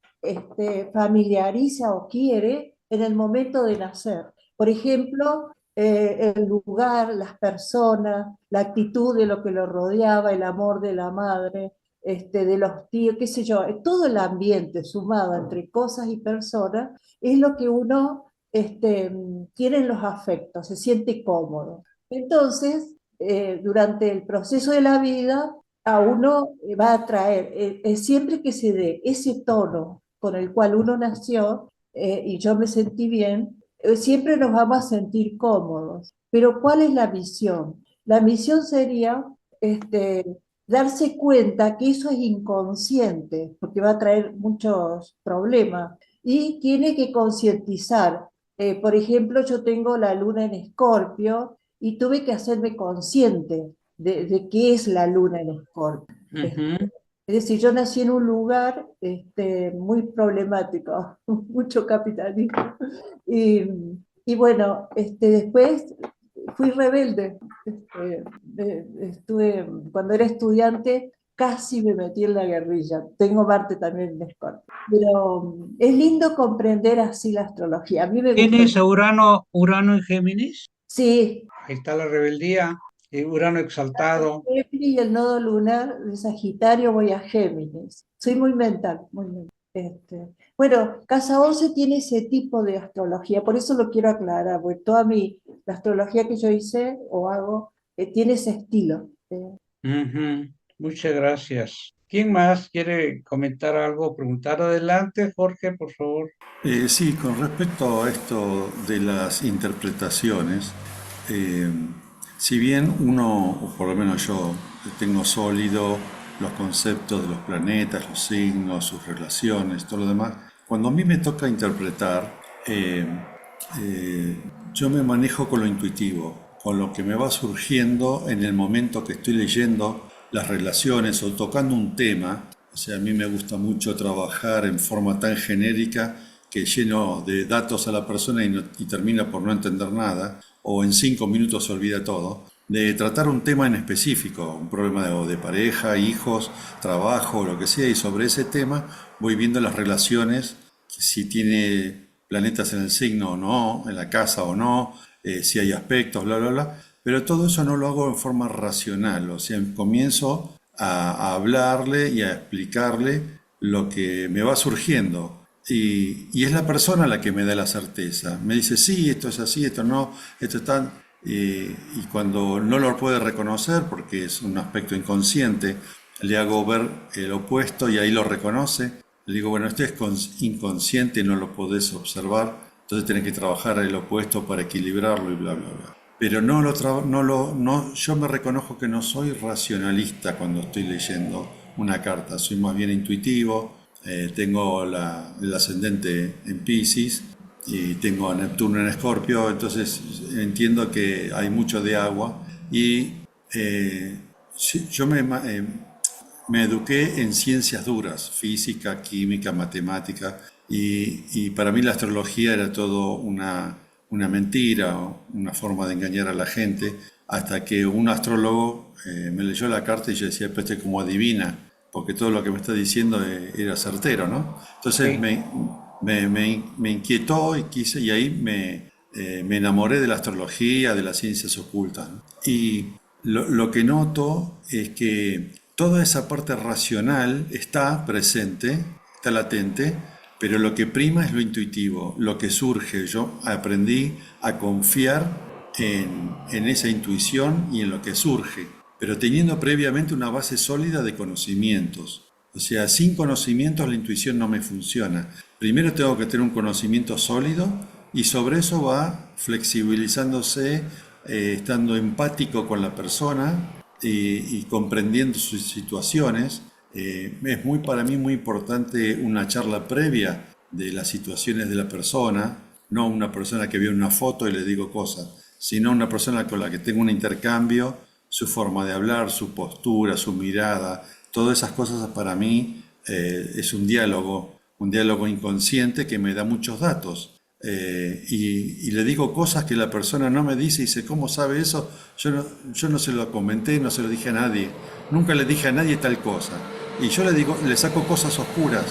familiariza o quiere en el momento de nacer. Por ejemplo, el lugar, las personas, la actitud de lo que lo rodeaba, el amor de la madre, de los tíos, qué sé yo, todo el ambiente sumado entre cosas y personas es lo que uno tiene en los afectos, se siente cómodo. Entonces, durante el proceso de la vida, a uno va a traer, siempre que se dé ese tono con el cual uno nació, y yo me sentí bien, siempre nos vamos a sentir cómodos. Pero ¿cuál es la misión? La misión sería darse cuenta que eso es inconsciente, porque va a traer muchos problemas, y tiene que concientizar. Por ejemplo, yo tengo la luna en Escorpio y tuve que hacerme consciente de qué es la luna en Escorpio. Ujú. Es decir, yo nací en un lugar muy problemático, mucho capitalismo. Y, y bueno, después fui rebelde. Cuando era estudiante, casi me metí en la guerrilla. Tengo Marte también en Escorpio. Pero es lindo comprender así la astrología. A mí me gustó. ¿Tienes a Urano en Géminis? Sí, Ahí está la rebeldía, Urano exaltado. Géminis y el nodo lunar de Sagitario voy a Géminis. Soy muy mental, muy mental. Bueno, Casa 11 tiene ese tipo de astrología, por eso lo quiero aclarar, porque la astrología que yo hice o hago tiene ese estilo. Ujú. Muchas gracias. ¿Quién más quiere comentar algo, preguntar? Adelante, Jorge, por favor. Sí, con respecto a esto de las interpretaciones, eh, si bien uno, o por lo menos yo, tengo sólido los conceptos de los planetas, los signos, sus relaciones, todo lo demás, cuando a mí me toca interpretar, eh, eh, yo me manejo con lo intuitivo, con lo que me va surgiendo en el momento que estoy leyendo las relaciones o tocando un tema. O sea, a mí me gusta mucho trabajar en forma tan genérica que lleno de datos a la persona y termina por no entender nada, o en 5 minutos se olvida todo. De tratar un tema en específico, un problema de pareja, hijos, trabajo, lo que sea, y sobre ese tema voy viendo las relaciones, si tiene planetas en el signo o no, en la casa o no, si hay aspectos, bla, bla, bla. Pero todo eso no lo hago en forma racional, o sea, comienzo a hablarle y a explicarle lo que me va surgiendo. Y es la persona la que me da la certeza. Me dice, sí, esto es así, esto no, esto está... y cuando no lo puede reconocer, porque es un aspecto inconsciente, le hago ver el opuesto y ahí lo reconoce. Le digo, bueno, esto es inconsciente y no lo podés observar, entonces tenés que trabajar el opuesto para equilibrarlo y bla, bla, bla. Pero yo me reconozco que no soy racionalista cuando estoy leyendo una carta, soy más bien intuitivo. Tengo el ascendente en Piscis y tengo a Neptuno en Escorpio, entonces entiendo que hay mucho de agua y sí, me eduqué en ciencias duras, física, química, matemática, y para mí la astrología era todo una mentira, una forma de engañar a la gente, hasta que un astrólogo me leyó la carta y yo decía, pues este como adivina, porque todo lo que me está diciendo era certero, ¿no? Entonces Sí. me inquietó y quise, y ahí me enamoré de la astrología, de las ciencias ocultas, ¿no? Y lo que noto es que toda esa parte racional está presente, está latente, pero lo que prima es lo intuitivo, lo que surge. Yo aprendí a confiar en esa intuición y en lo que surge, pero teniendo previamente una base sólida de conocimientos. O sea, sin conocimientos la intuición no me funciona. Primero tengo que tener un conocimiento sólido y sobre eso va flexibilizándose, estando empático con la persona y comprendiendo sus situaciones. Es para mí muy importante una charla previa de las situaciones de la persona, no una persona que veo una foto y le digo cosas, sino una persona con la que tengo un intercambio, su forma de hablar, su postura, su mirada, todas esas cosas para mí es un diálogo inconsciente que me da muchos datos. Y le digo cosas que la persona no me dice y dice, ¿cómo sabe eso? Yo no se lo comenté, no se lo dije a nadie. Nunca le dije a nadie tal cosa. Y yo le digo, le saco cosas oscuras.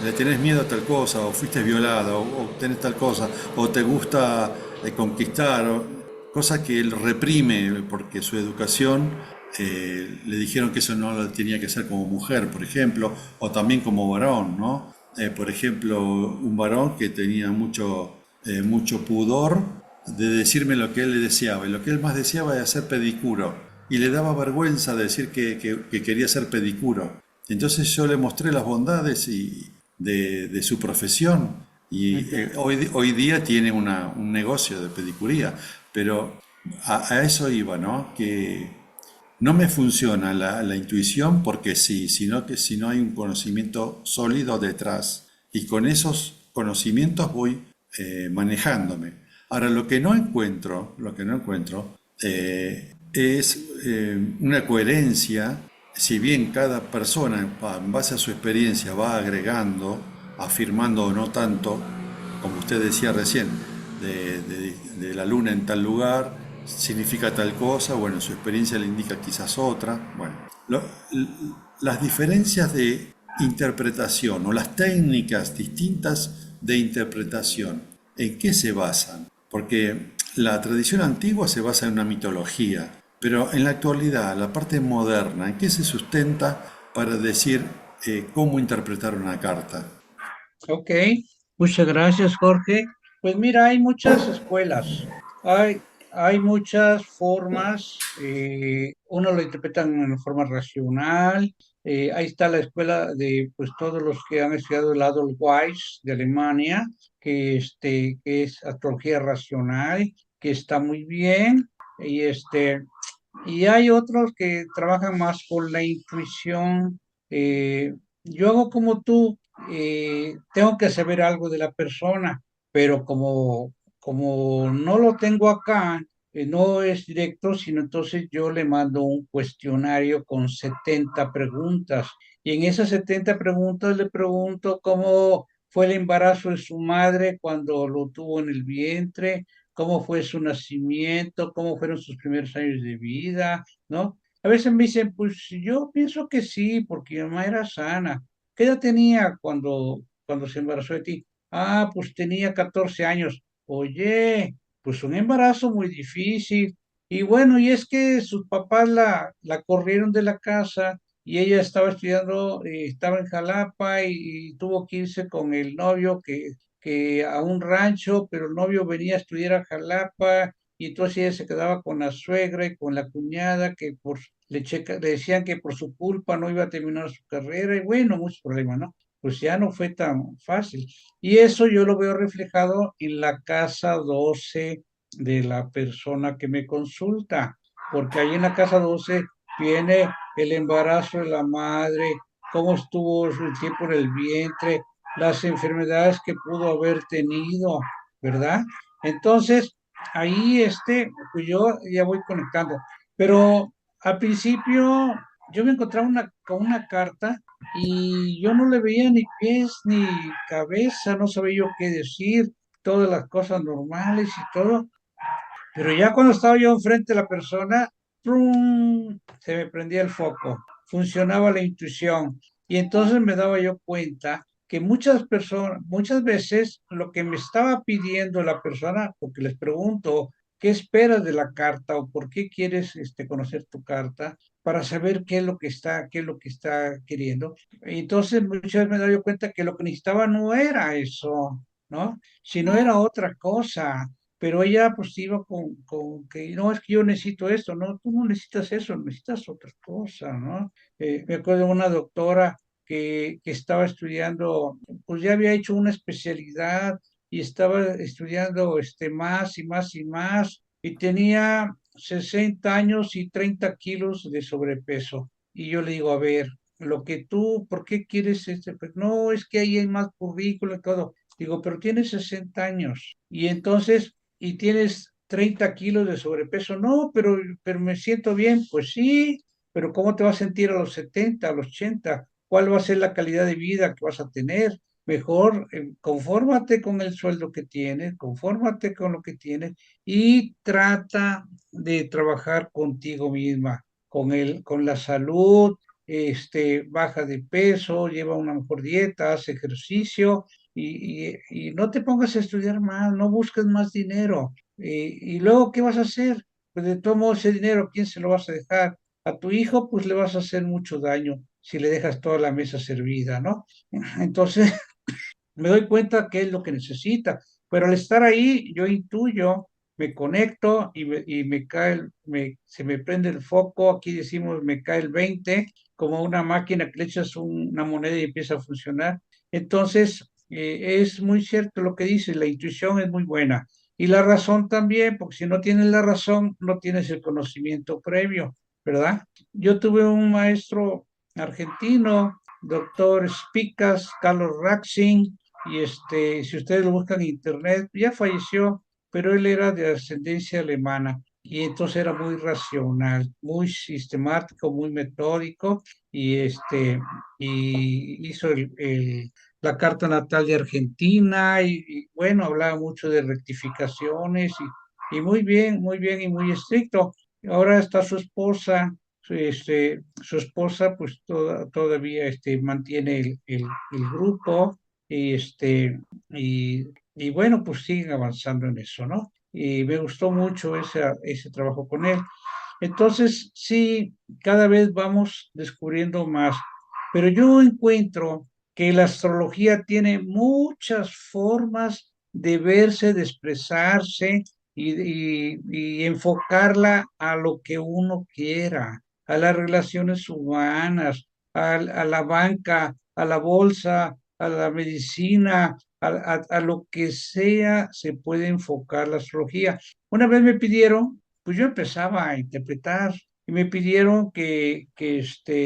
Le tenés miedo a tal cosa, o fuiste violada, o tenés tal cosa, o te gusta conquistar, cosa que él reprime porque su educación le dijeron que eso no lo tenía que hacer como mujer, por ejemplo, o también como varón, ¿no? Por ejemplo, un varón que tenía mucho pudor de decirme lo que él le deseaba, y lo que él más deseaba era hacer pedicuro, y le daba vergüenza decir que quería hacer pedicuro. Entonces yo le mostré las bondades de su profesión, y Ujú. hoy día tiene un negocio de pedicuría, pero a eso iba, ¿no? Que no me funciona la intuición porque sí, sino que si no hay un conocimiento sólido detrás. Y con esos conocimientos voy manejándome. Ahora, lo que no encuentro es una coherencia. Si bien cada persona, en base a su experiencia, va agregando, afirmando o no tanto, como usted decía recién, de la luna en tal lugar, significa tal cosa, bueno, su experiencia le indica quizás otra. Bueno, las diferencias de interpretación o las técnicas distintas de interpretación, ¿en qué se basan? Porque la tradición antigua se basa en una mitología, pero en la actualidad, la parte moderna, ¿en qué se sustenta para decir cómo interpretar una carta? Ok, muchas gracias, Jorge. Pues mira, hay muchas escuelas, hay muchas formas, uno lo interpreta en forma racional, ahí está la escuela de pues todos los que han estudiado el Adolf Weiss de Alemania, que es astrología racional, que está muy bien, y y hay otros que trabajan más con la intuición. Yo hago como tú, tengo que saber algo de la persona, pero como no lo tengo acá, no es directo, sino entonces yo le mando un cuestionario con 70 preguntas. Y en esas 70 preguntas le pregunto cómo fue el embarazo de su madre cuando lo tuvo en el vientre, cómo fue su nacimiento, cómo fueron sus primeros años de vida, ¿no? A veces me dicen, pues yo pienso que sí, porque mi mamá era sana. ¿Qué edad tenía cuando se embarazó de ti? Ah, pues tenía 14 años. Oye, pues un embarazo muy difícil. Y bueno, y es que sus papás la corrieron de la casa y ella estaba estudiando, estaba en Jalapa y tuvo que irse con el novio que a un rancho, pero el novio venía a estudiar a Jalapa y entonces ella se quedaba con la suegra y con la cuñada que le decían que por su culpa no iba a terminar su carrera y bueno, muchos problemas, ¿no? Pues ya no fue tan fácil. Y eso yo lo veo reflejado en la casa 12 de la persona que me consulta, porque ahí en la casa 12 viene el embarazo de la madre, cómo estuvo su tiempo en el vientre, las enfermedades que pudo haber tenido, ¿verdad? Entonces, ahí pues yo ya voy conectando. Pero al principio yo me encontraba con una carta y yo no le veía ni pies ni cabeza, no sabía yo qué decir, todas las cosas normales y todo, pero ya cuando estaba yo enfrente de la persona, ¡prum!, se me prendía el foco, funcionaba la intuición y entonces me daba yo cuenta que muchas personas, muchas veces lo que me estaba pidiendo la persona, porque les pregunto, ¿qué esperas de la carta o por qué quieres conocer tu carta? Para saber qué es lo que está queriendo. Y entonces muchas veces me doy yo cuenta que lo que necesitaba no era eso, ¿no? Sino era otra cosa. Pero ella pues iba con que no, es que yo necesito esto, no, tú no necesitas eso, necesitas otra cosa, ¿no? Me acuerdo de una doctora que estaba estudiando, pues ya había hecho una especialidad y estaba estudiando más y más y más y tenía 60 años y 30 kilos de sobrepeso. Y yo le digo, a ver, ¿por qué quieres Pues no, es que ahí hay más currículo y todo. Digo, pero tienes 60 años. Y entonces, y tienes 30 kilos de sobrepeso. No, pero me siento bien. Pues sí, pero ¿cómo te vas a sentir a los 70, a los 80? ¿Cuál va a ser la calidad de vida que vas a tener? Mejor, confórmate con el sueldo que tienes, confórmate con lo que tienes y trata de trabajar contigo misma, con la salud, baja de peso, lleva una mejor dieta, haz ejercicio y no te pongas a estudiar más, no busques más dinero. Y luego, ¿qué vas a hacer? Pues de todo modo, ese dinero, ¿quién se lo vas a dejar? A tu hijo, pues le vas a hacer mucho daño si le dejas toda la mesa servida, ¿no? Entonces, me doy cuenta que es lo que necesita, pero al estar ahí, yo intuyo, me conecto y me cae, se me prende el foco, aquí decimos me cae el 20 como una máquina que le echas una moneda y empieza a funcionar. Entonces, es muy cierto lo que dice, la intuición es muy buena. Y la razón también, porque si no tienes la razón, no tienes el conocimiento previo, ¿verdad? Yo tuve un maestro argentino, doctor Spicas, Carlos Raxing, y si ustedes lo buscan en internet, ya falleció, pero él era de ascendencia alemana y entonces era muy racional, muy sistemático, muy metódico y hizo la carta natal de Argentina y bueno, hablaba mucho de rectificaciones y muy bien y muy estricto. Ahora está su esposa. Su esposa pues todavía mantiene el grupo y y bueno, pues siguen avanzando en eso, ¿no? Y me gustó mucho ese trabajo con él. Entonces, sí, cada vez vamos descubriendo más, pero yo encuentro que la astrología tiene muchas formas de verse, de expresarse y enfocarla a lo que uno quiera, a las relaciones humanas, a la banca, a la bolsa, a la medicina, a lo que sea, se puede enfocar la astrología. Una vez me pidieron, pues yo empezaba a interpretar y me pidieron que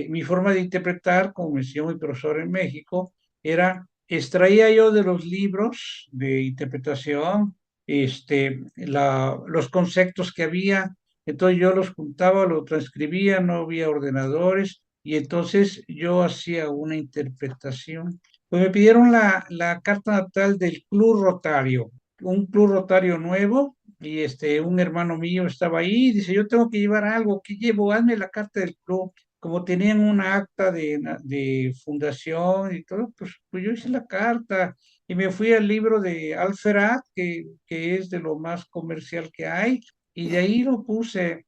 mi forma de interpretar, como me enseñó mi profesor en México, era, extraía yo de los libros de interpretación los conceptos que había. Entonces yo los juntaba, los transcribía, no había ordenadores, y entonces yo hacía una interpretación. Pues me pidieron la carta natal del Club Rotario, un Club Rotario nuevo, y un hermano mío estaba ahí, y dice, yo tengo que llevar algo, ¿qué llevo? Hazme la carta del club. Como tenían una acta de fundación y todo, pues yo hice la carta y me fui al libro de Alferat, que es de lo más comercial que hay, y de ahí lo puse,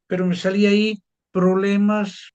pero me salía ahí problemas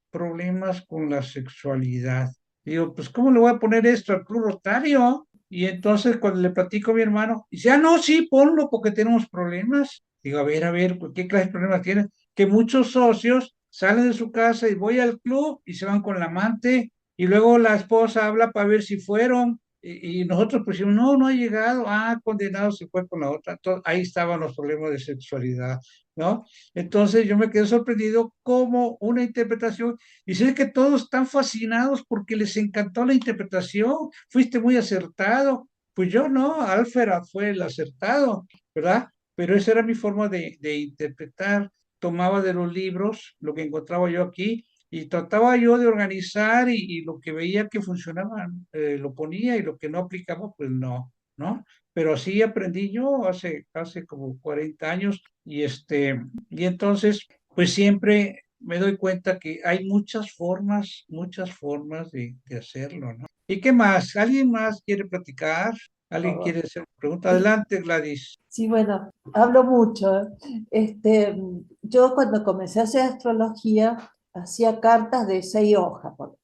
con la sexualidad. Digo, pues, ¿cómo le voy a poner esto al Club Rotario? Y entonces cuando le platico a mi hermano, dice, no, sí, ponlo porque tenemos problemas. Digo, a ver, ¿qué clase de problemas tienen? Que muchos socios salen de su casa y voy al club y se van con la amante, y luego la esposa habla para ver si fueron, y nosotros pues decimos, no, no ha llegado, condenado, se fue con la otra. Entonces, ahí estaban los problemas de sexualidad, ¿no? Entonces yo me quedé sorprendido como una interpretación, y sé que todos están fascinados porque les encantó la interpretación, fuiste muy acertado. Pues yo no, Alfred fue el acertado, ¿verdad? Pero esa era mi forma de interpretar. Tomaba de los libros lo que encontraba yo aquí y trataba yo de organizar, y lo que veía que funcionaba lo ponía, y lo que no aplicaba pues no, ¿no? Pero así aprendí yo hace como 40 años, y entonces pues siempre me doy cuenta que hay muchas formas de hacerlo, ¿no? ¿Y qué más? ¿Alguien más quiere platicar? ¿Alguien quiere hacer una pregunta? Sí, Adelante, Gladys. sí, bueno, hablo mucho. Yo cuando comencé a hacer astrología, hacía cartas de 6 hojas, por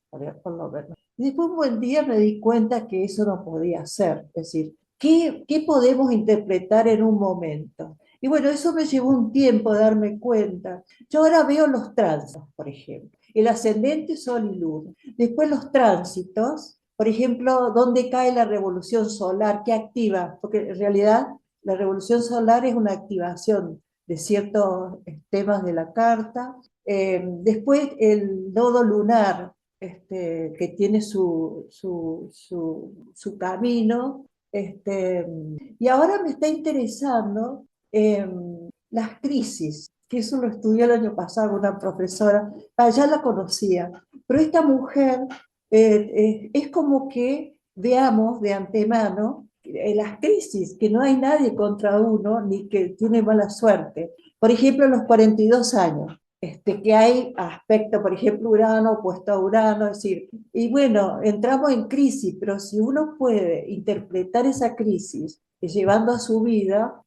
lo menos. Y después un buen día me di cuenta que eso no podía ser. Es decir, ¿qué podemos interpretar en un momento? Y bueno, eso me llevó un tiempo darme cuenta. Yo ahora veo los tránsitos, por ejemplo, el ascendente, sol y luna. Después los tránsitos, por ejemplo, dónde cae la revolución solar, qué activa, porque en realidad la revolución solar es una activación de ciertos temas de la carta. Después el nodo lunar, que tiene su camino. Y ahora me está interesando las crisis, que eso lo estudió el año pasado una profesora, ya la conocía, pero esta mujer es como que veamos de antemano las crisis, que no hay nadie contra uno ni que tiene mala suerte. Por ejemplo, a los 42 años, que hay aspecto, por ejemplo, Urano opuesto a Urano, es decir, y bueno, entramos en crisis, pero si uno puede interpretar esa crisis llevando a su vida,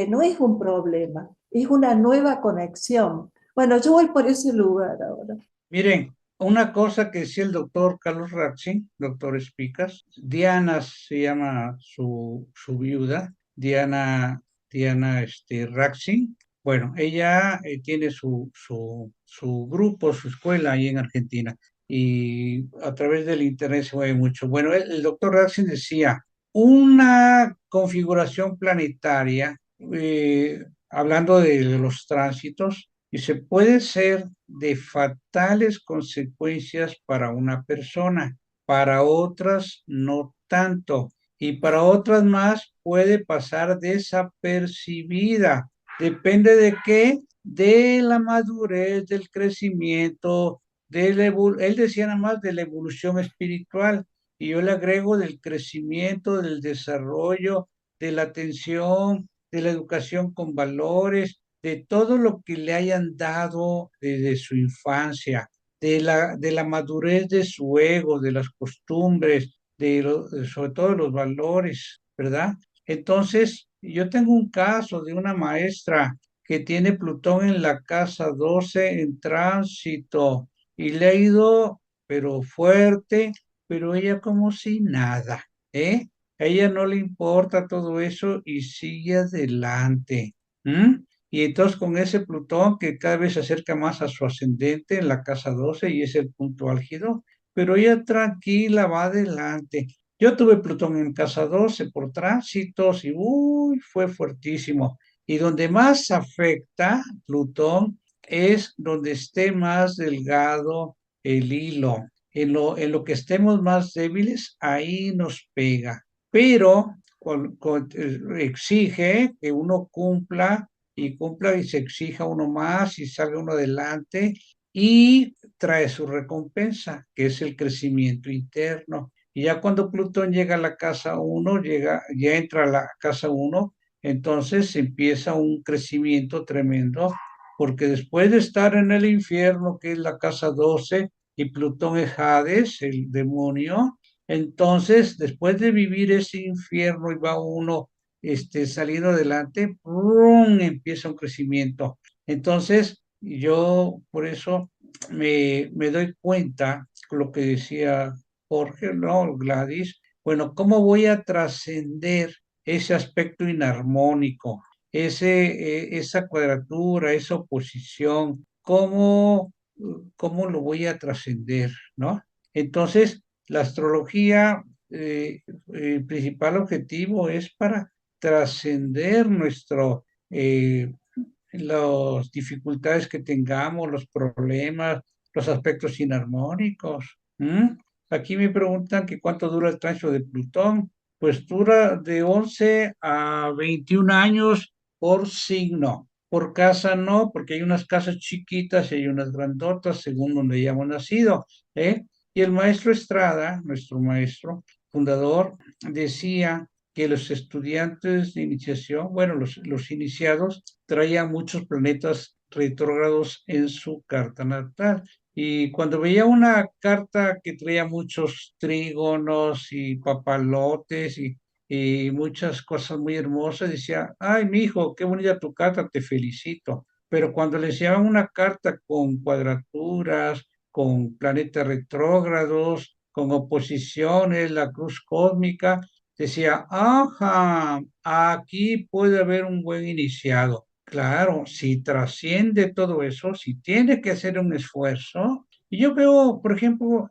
no es un problema, es una nueva conexión. Bueno, yo voy por ese lugar ahora. Miren, una cosa que decía el doctor Carlos Ratzi, doctor Espicas, Diana se llama su viuda, Diana Ratzi. Bueno, ella tiene su grupo, su escuela ahí en Argentina, y a través del internet se mueve mucho. Bueno, el doctor Ratzi decía, una configuración planetaria, hablando de los tránsitos, y se puede ser de fatales consecuencias para una persona, para otras no tanto, y para otras más puede pasar desapercibida. ¿Depende de qué? De la madurez, del crecimiento, él decía nada más de la evolución espiritual, y yo le agrego del crecimiento, del desarrollo, de la atención, de la educación con valores, de todo lo que le hayan dado desde su infancia, de la madurez de su ego, de las costumbres, sobre todo los valores, ¿verdad? Entonces, yo tengo un caso de una maestra que tiene Plutón en la casa 12 en tránsito, y le ha ido, pero fuerte, pero ella como si nada, ¿eh? A ella no le importa todo eso y sigue adelante. ¿M? Y entonces con ese Plutón que cada vez se acerca más a su ascendente en la casa 12 y es el punto álgido, pero ella tranquila va adelante. Yo tuve Plutón en casa 12 por tránsitos y uy, fue fuertísimo. Y donde más afecta Plutón es donde esté más delgado el hilo. En lo que estemos más débiles, ahí nos pega. Pero exige que uno cumpla y se exija uno más y salga uno adelante y trae su recompensa, que es el crecimiento interno. Y ya cuando Plutón llega a la casa uno, ya entra a la casa uno, entonces empieza un crecimiento tremendo, porque después de estar en el infierno, que es la casa 12 y Plutón es Hades, el demonio, entonces después de vivir ese infierno y va uno saliendo adelante, ¡prum!, empieza un crecimiento. Entonces, yo por eso me doy cuenta, con lo que decía Jorge, ¿no? Gladys, bueno, ¿cómo voy a trascender ese aspecto inarmónico, esa cuadratura, esa oposición? ¿Cómo lo voy a trascender, ¿no? Entonces, la astrología, el principal objetivo es para trascender las dificultades que tengamos, los problemas, los aspectos inarmónicos. ¿Mm? Aquí me preguntan que cuánto dura el tránsito de Plutón. Pues dura de 11 a 21 años por signo. Por casa no, porque hay unas casas chiquitas y hay unas grandotas según donde hayamos nacido, ¿eh? Y el maestro Estrada, nuestro maestro fundador, decía que los estudiantes de iniciación, bueno, los iniciados, traían muchos planetas retrógrados en su carta natal. Y cuando veía una carta que traía muchos trígonos y papalotes y muchas cosas muy hermosas, decía, ay, mi hijo, qué bonita tu carta, te felicito. Pero cuando le enseñaban una carta con cuadraturas, con planetas retrógrados, con oposiciones, la cruz cósmica, decía, ajá, aquí puede haber un buen iniciado. Claro, si trasciende todo eso, si tiene que hacer un esfuerzo. Y yo veo, por ejemplo,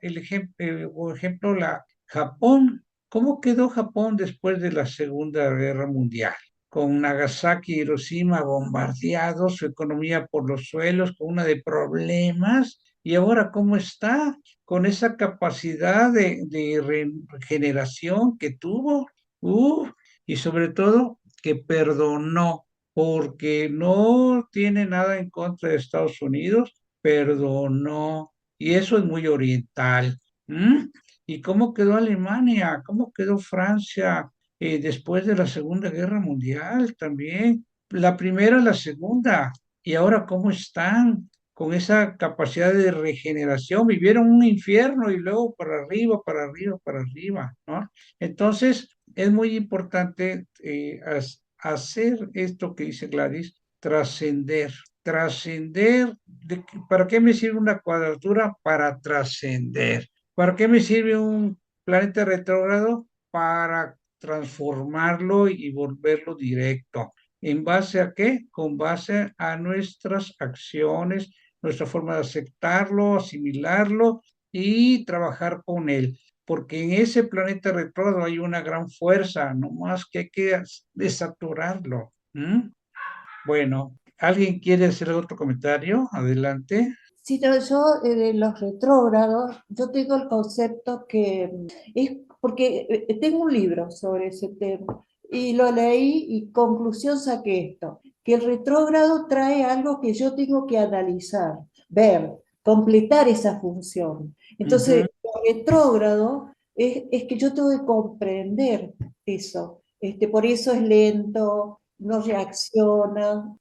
la Japón. ¿Cómo quedó Japón después de la Segunda Guerra Mundial? Con Nagasaki y Hiroshima bombardeados, su economía por los suelos, con una de problemas. ¿Y ahora cómo está? Con esa capacidad de regeneración que tuvo. Uf, y sobre todo que perdonó, porque no tiene nada en contra de Estados Unidos, perdonó. Y eso es muy oriental. ¿Mm? ¿Y cómo quedó Alemania? ¿Cómo quedó Francia después de la Segunda Guerra Mundial también? La primera, la segunda. ¿Y ahora cómo están? Con esa capacidad de regeneración, vivieron un infierno y luego para arriba, para arriba, para arriba, ¿no? Entonces, es muy importante hacer esto que dice Gladys, trascender. Trascender, ¿para qué me sirve una cuadratura? Para trascender. ¿Para qué me sirve un planeta retrógrado? Para transformarlo y volverlo directo. ¿En base a qué? Con base a nuestras acciones, nuestra forma de aceptarlo, asimilarlo y trabajar con él. Porque en ese planeta retrógrado hay una gran fuerza, no más que hay que desaturarlo. ¿Mm? Bueno, ¿alguien quiere hacer otro comentario? Adelante. Sí, no, yo de los retrógrados, yo tengo el concepto que es, porque tengo un libro sobre ese tema y lo leí y conclusión saqué esto, que el retrógrado trae algo que yo tengo que analizar, ver, completar esa función. Entonces, Ujú. el retrógrado es que yo tengo que comprender eso. Por eso es lento, no reacciona,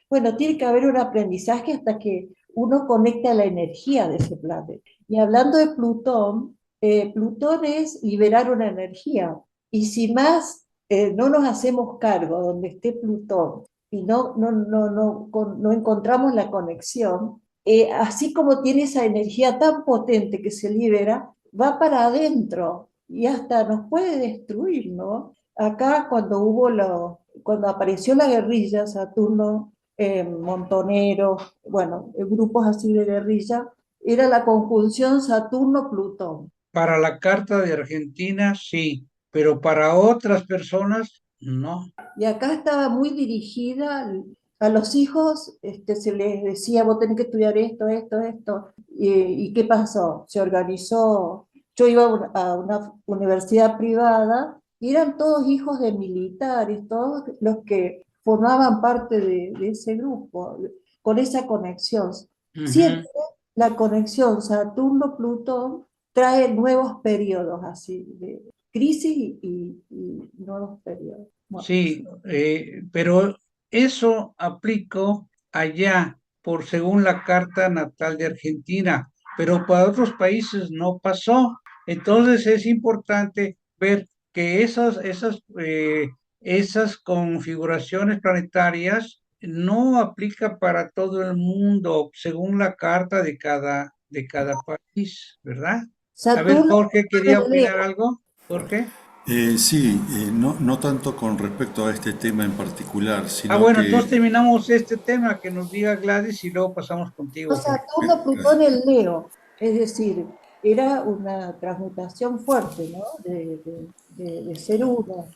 bueno, tiene que haber un aprendizaje hasta que uno conecta la energía de ese planeta. Y hablando de Plutón, Plutón es liberar una energía. Y si más no nos hacemos cargo donde esté Plutón y no encontramos la conexión, así como tiene esa energía tan potente que se libera, va para adentro y hasta nos puede destruir, ¿no? Acá cuando apareció la guerrilla, Saturno, Montoneros, bueno, grupos así de guerrilla, era la conjunción Saturno-Plutón. Para la Carta de Argentina, sí, pero para otras personas, no. Y acá estaba muy dirigida a los hijos, se les decía, vos tenés que estudiar esto, esto, esto. ¿Y qué pasó? Se organizó, yo iba a una universidad privada y eran todos hijos de militares, todos los que formaban parte de ese grupo, con esa conexión. Ujú. Siempre la conexión Saturno-Plutón trae nuevos periodos así, de crisis y nuevos periodos. Bueno, Sí, pero eso aplico allá por según la carta natal de Argentina, pero para otros países no pasó. Entonces es importante ver que esas configuraciones planetarias no aplica para todo el mundo según la carta de cada país, ¿verdad? A ver, Saturno Jorge, ¿quería en opinar Leo. algo? Jorge. Sí, no tanto con respecto a este tema en particular, Ah, sino bueno, que, entonces terminamos este tema que nos diga Gladys y luego pasamos No, contigo, Jorge. Saturno-Plutón en Leo, es decir, era una transmutación fuerte, ¿no? De ser uno.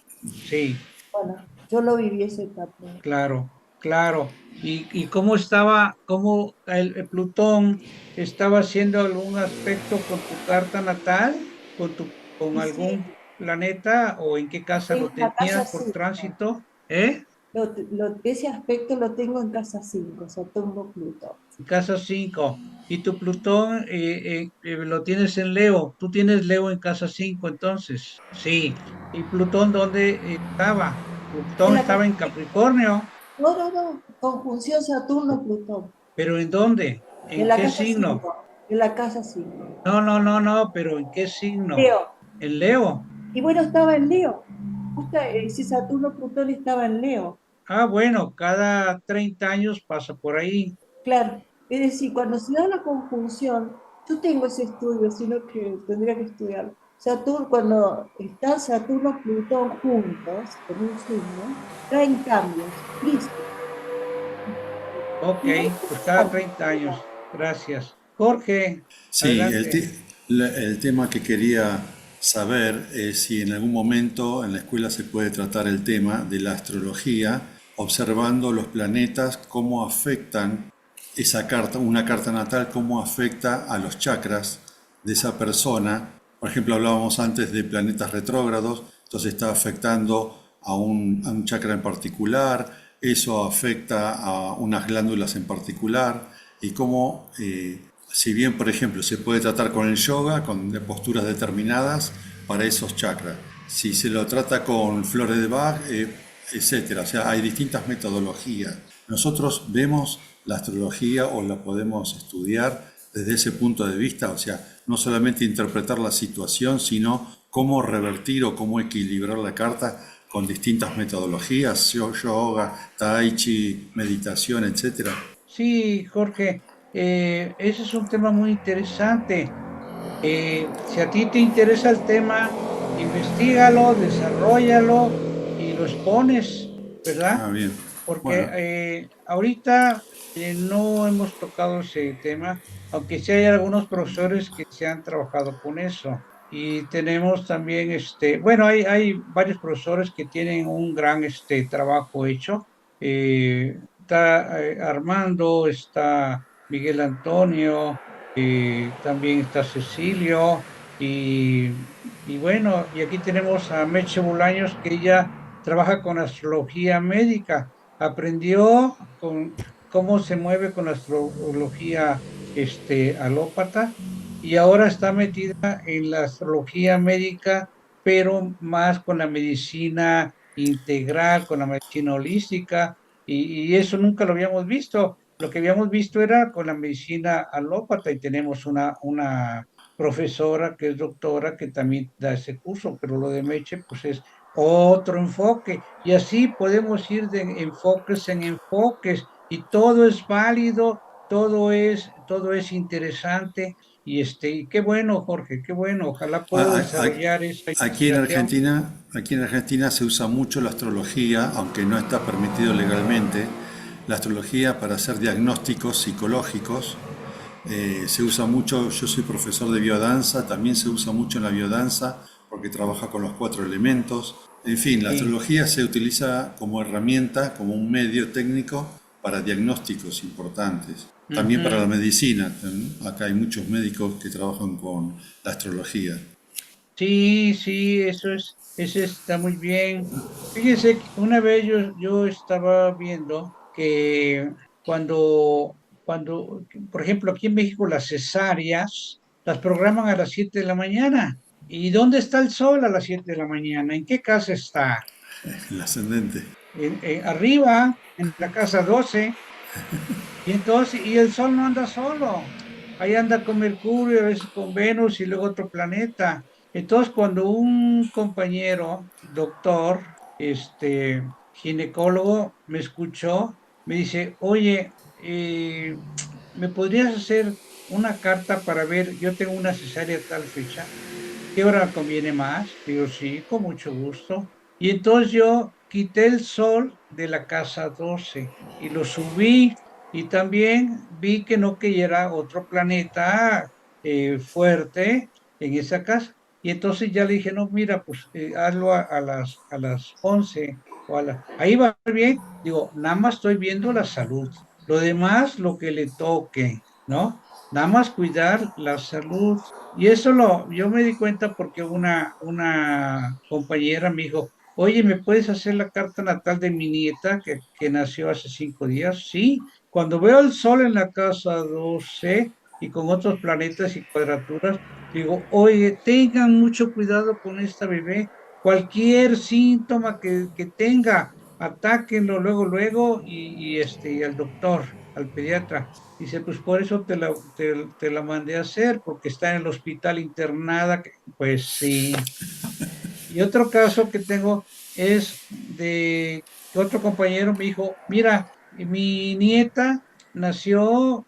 Sí, Bueno, yo lo viví esa etapa. claro, claro. ¿Y cómo el Plutón estaba haciendo algún aspecto con tu carta natal, con Y sí, algún planeta o en qué casa lo tengo la casa tenías por 5. tránsito? ¿Eh? Ese aspecto lo tengo en casa 5, Saturno-Plutón. Casa 5. Y tu Plutón lo tienes en Leo. Tú tienes Leo en casa 5, entonces. Sí. ¿Y Plutón dónde estaba? En Plutón la casa estaba en 5. Capricornio. No, conjunción Saturno-Plutón. ¿Pero en dónde? En ¿En la qué casa signo? 5. En la casa 5. No, no, no, no, pero ¿en qué signo? Leo. ¿En Leo? Y bueno, estaba en Leo. Justo ese Saturno-Plutón estaba en Leo. Ah, bueno, cada 30 años pasa por ahí. Claro, es decir, cuando se da la conjunción, yo tengo ese estudio, sino que tendría que estudiarlo. Saturno, cuando están Saturno y Plutón juntos, en un signo, traen cambios, crisis. Ok, Y muy pues cada interesante. 30 años. Gracias. Jorge, sí, adelante. el tema que quería saber es si en algún momento en la escuela se puede tratar el tema de la astrología, observando los planetas, cómo afectan esa carta, una carta natal, cómo afecta a los chakras de esa persona. Por ejemplo, hablábamos antes de planetas retrógrados, entonces está afectando a un chakra en particular, eso afecta a unas glándulas en particular, y cómo, si bien, por ejemplo, se puede tratar con el yoga, con posturas determinadas para esos chakras, si se lo trata con flores de Bach, etcétera. O sea, hay distintas metodologías. Nosotros vemos la astrología o la podemos estudiar desde ese punto de vista, o sea, no solamente interpretar la situación, sino cómo revertir o cómo equilibrar la carta con distintas metodologías, yoga, tai chi, meditación, etcétera. Sí, Jorge, ese es un tema muy interesante. Si a ti te interesa el tema, investigalo, desarrollalo y lo expones, ¿verdad? Ah, bien. Porque Bueno, ahorita no hemos tocado ese tema, aunque sí hay algunos profesores que se han trabajado con eso. Y tenemos también, bueno, hay varios profesores que tienen un gran trabajo hecho. Está Armando, está Miguel Antonio, también está Cecilio, y bueno, y aquí tenemos a Meche Bolaños, que ella trabaja con astrología médica, aprendió con cómo se mueve con la astrología alópata y ahora está metida en la astrología médica, pero más con la medicina integral, con la medicina holística, y eso nunca lo habíamos visto. Lo que habíamos visto era con la medicina alópata y tenemos una profesora que es doctora que también da ese curso, pero lo de Meche pues es otro enfoque y así podemos ir de enfoques en enfoques y todo es válido, todo es interesante y qué bueno, Jorge, qué bueno, ojalá A- pueda a- desarrollar esa investigación. aquí en Argentina se usa mucho la astrología, aunque no está permitido legalmente, la astrología para hacer diagnósticos psicológicos. Se usa mucho, yo soy profesor de biodanza, también se usa mucho en la biodanza porque trabaja con los 4 elementos. En fin, la Sí. astrología se utiliza como herramienta, como un medio técnico para diagnósticos importantes. También para la Ujú. medicina. Acá hay muchos médicos que trabajan con la astrología. Sí, sí, eso es. ese está muy bien. Fíjese que una vez yo estaba viendo que cuando, por ejemplo, aquí en México las cesáreas las programan a las 7 de la mañana. ¿Y dónde está el sol a las 7 de la mañana? ¿En qué casa está? El ascendente. Arriba, en la casa 12. Y entonces, y el Sol no anda solo. Ahí anda con Mercurio, a veces con Venus y luego otro planeta. Entonces, cuando un compañero, doctor, ginecólogo, me escuchó, me dice, oye, ¿me podrías hacer una carta para ver, yo tengo una cesárea a tal fecha? ¿Qué hora conviene más? Digo, sí, con mucho gusto. Y entonces yo quité el sol de la casa 12 y lo subí y también vi que no cayera otro planeta fuerte en esa casa. Y entonces ya le dije, no, mira, pues hazlo a las 11 ahí va bien. Digo, nada más estoy viendo la salud. Lo demás, lo que le toque, ¿no? Nada más cuidar la salud. Y eso yo me di cuenta porque una compañera me dijo, oye, ¿me puedes hacer la carta natal de mi nieta que nació hace 5 días? Sí, cuando veo el sol en la casa 12 y con otros planetas y cuadraturas, digo, oye, tengan mucho cuidado con esta bebé. Cualquier síntoma que tenga, atáquenlo luego, luego y al doctor, al pediatra. Dice, pues por eso te la mandé a hacer, porque está en el hospital internada. Pues sí. Y otro caso que tengo es de que otro compañero me dijo, mira, mi nieta nació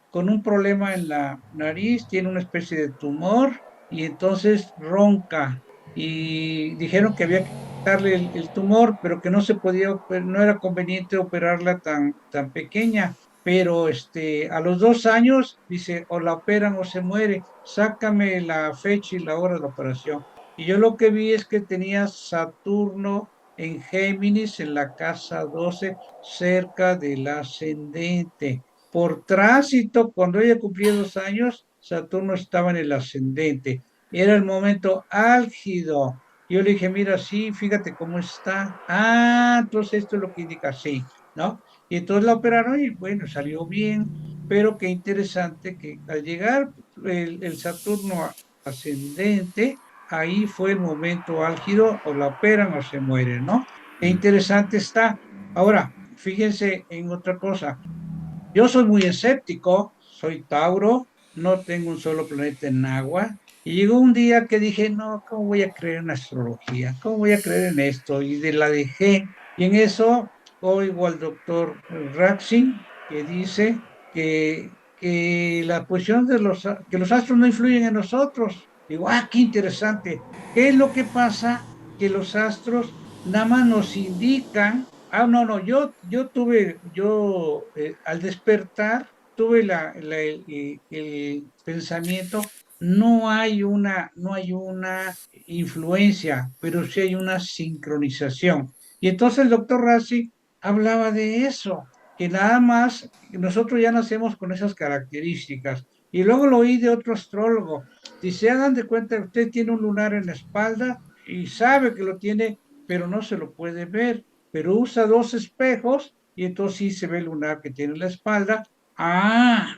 con un problema en la nariz, tiene una especie de tumor y entonces ronca. Y dijeron que había que quitarle el tumor, pero que no se podía, no era conveniente operarla tan pequeña. Pero a los 2 años, dice, o la operan o se muere, sácame la fecha y la hora de la operación. Y yo lo que vi es que tenía Saturno en Géminis en la casa 12 cerca del ascendente. Por tránsito, cuando ella cumplía 2 años, Saturno estaba en el ascendente. Era el momento álgido. Yo le dije, mira, sí, fíjate cómo está. Ah, entonces esto es lo que indica, sí, ¿no? Y entonces la operaron y bueno, salió bien, pero qué interesante que al llegar el Saturno ascendente, ahí fue el momento álgido, o la operan o se mueren, ¿no? Qué interesante está. Ahora, fíjense en otra cosa. Yo soy muy escéptico, soy Tauro, no tengo un solo planeta en agua. Y llegó un día que dije, no, ¿cómo voy a creer en astrología? ¿Cómo voy a creer en esto? Y la dejé. Y en eso oigo al doctor Raxin que dice que la posición que los astros no influyen en nosotros. Digo, qué interesante. ¿Qué es lo que pasa? Que los astros nada más nos indican. No, no, al despertar tuve el pensamiento, no hay una influencia, pero sí hay una sincronización. Y entonces el doctor Rassi hablaba de eso, que nada más nosotros ya nacemos con esas características. Y luego lo oí de otro astrólogo. Dice, hagan de cuenta que usted tiene un lunar en la espalda y sabe que lo tiene, pero no se lo puede ver, pero usa dos espejos y entonces sí se ve el lunar que tiene en la espalda.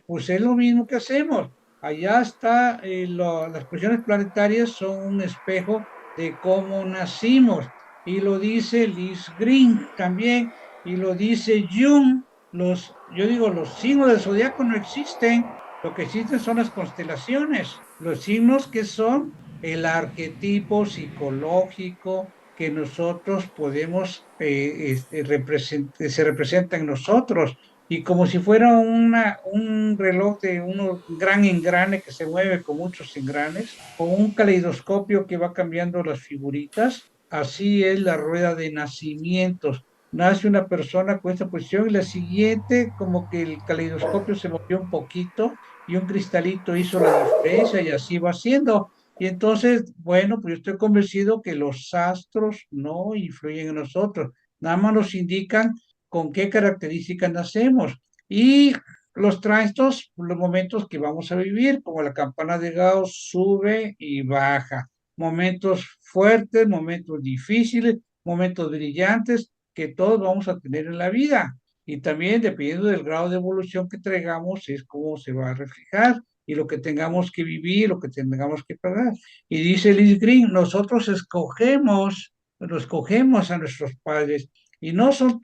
Pues es lo mismo que hacemos. Allá está, las posiciones planetarias son un espejo de cómo nacimos. Y lo dice Liz Green también, y lo dice Jung. Yo digo, los signos del zodiaco no existen. Lo que existen son las constelaciones. Los signos que son el arquetipo psicológico que nosotros podemos, se representa en nosotros. Y como si fuera un reloj de un gran engrane que se mueve con muchos engranes, con un caleidoscopio que va cambiando las figuritas, así es la rueda de nacimientos. Nace una persona con esta posición y la siguiente, como que el caleidoscopio se movió un poquito y un cristalito hizo la diferencia y así va siendo. Y entonces, bueno, pues yo estoy convencido que los astros no influyen en nosotros, nada más nos indican con qué características nacemos. Y los tránsitos, los momentos que vamos a vivir, como la campana de Gauss, sube y baja. momentos fuertes, momentos difíciles, momentos brillantes que todos vamos a tener en la vida. Y también dependiendo del grado de evolución que traigamos, es cómo se va a reflejar y lo que tengamos que vivir, lo que tengamos que pagar. Y dice Liz Green, nosotros escogemos a nuestros padres y no son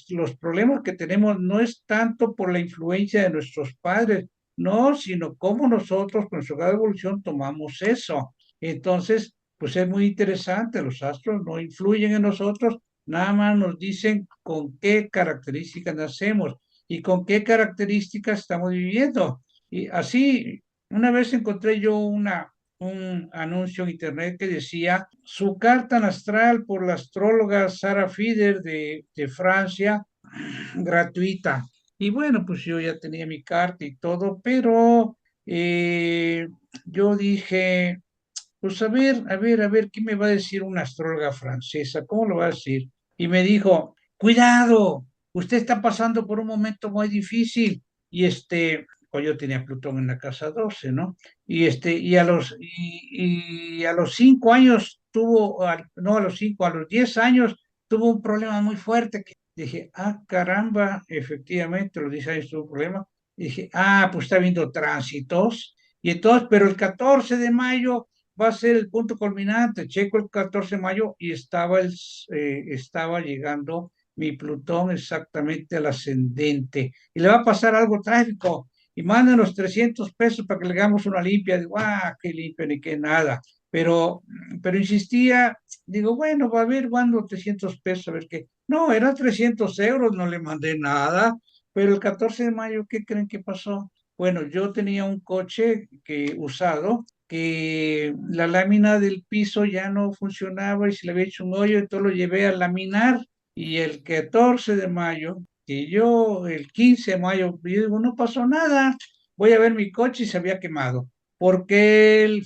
los problemas que tenemos no es tanto por la influencia de nuestros padres, no, sino cómo nosotros con nuestro grado de evolución tomamos eso. Entonces, pues es muy interesante, los astros no influyen en nosotros, nada más nos dicen con qué características nacemos y con qué características estamos viviendo. Y así, una vez encontré yo un anuncio en internet que decía su carta astral por la astróloga Sarah Fieder de Francia, gratuita. Y bueno, pues yo ya tenía mi carta y todo, pero yo dije, pues a ver, ¿qué me va a decir una astróloga francesa? ¿Cómo lo va a decir? Y me dijo, cuidado, usted está pasando por un momento muy difícil. Y pues yo tenía Plutón en la casa 12, ¿no? Y a los 5 años no a los 5, a los 10 años tuvo un problema muy fuerte. Que dije, ah, caramba, efectivamente, a los 10 años tuvo un problema. Dije, ah, pues está viendo tránsitos. Y entonces, pero el 14 de mayo va a ser el punto culminante. Checo el 14 de mayo y estaba llegando mi Plutón exactamente al ascendente. Y le va a pasar algo trágico. Y mándanos 300 pesos para que le hagamos una limpia. Digo, ah, qué limpia ni qué nada. Pero insistía, digo, bueno, va a ver cuándo 300 pesos, a ver qué. No, eran 300 euros, no le mandé nada. Pero el 14 de mayo, ¿qué creen que pasó? Bueno, yo tenía un coche usado que la lámina del piso ya no funcionaba y se le había hecho un hoyo, entonces lo llevé a laminar y el 14 de mayo, el 15 de mayo, yo digo, no pasó nada, voy a ver mi coche y se había quemado, porque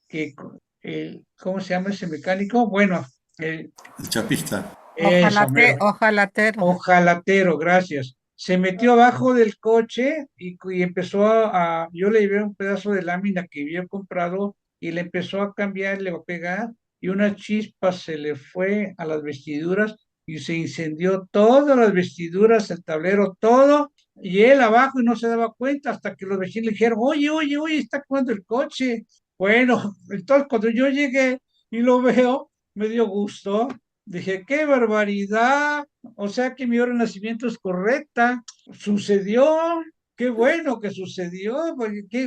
que- ¿cómo se llama ese mecánico? Bueno, el, El chapista. esa, mero. Ojalatero. Ojalatero, gracias. Se metió abajo del coche y empezó yo le llevé un pedazo de lámina que había comprado y le empezó a cambiar, le va a pegar y una chispa se le fue a las vestiduras y se incendió todas las vestiduras, el tablero, todo, y él abajo y no se daba cuenta hasta que los vecinos le dijeron, oye, oye, oye, está quemando el coche. Bueno, entonces cuando yo llegué y lo veo, me dio gusto. Dije, qué barbaridad. O sea que mi hora de nacimiento es correcta. Sucedió. Qué bueno que sucedió.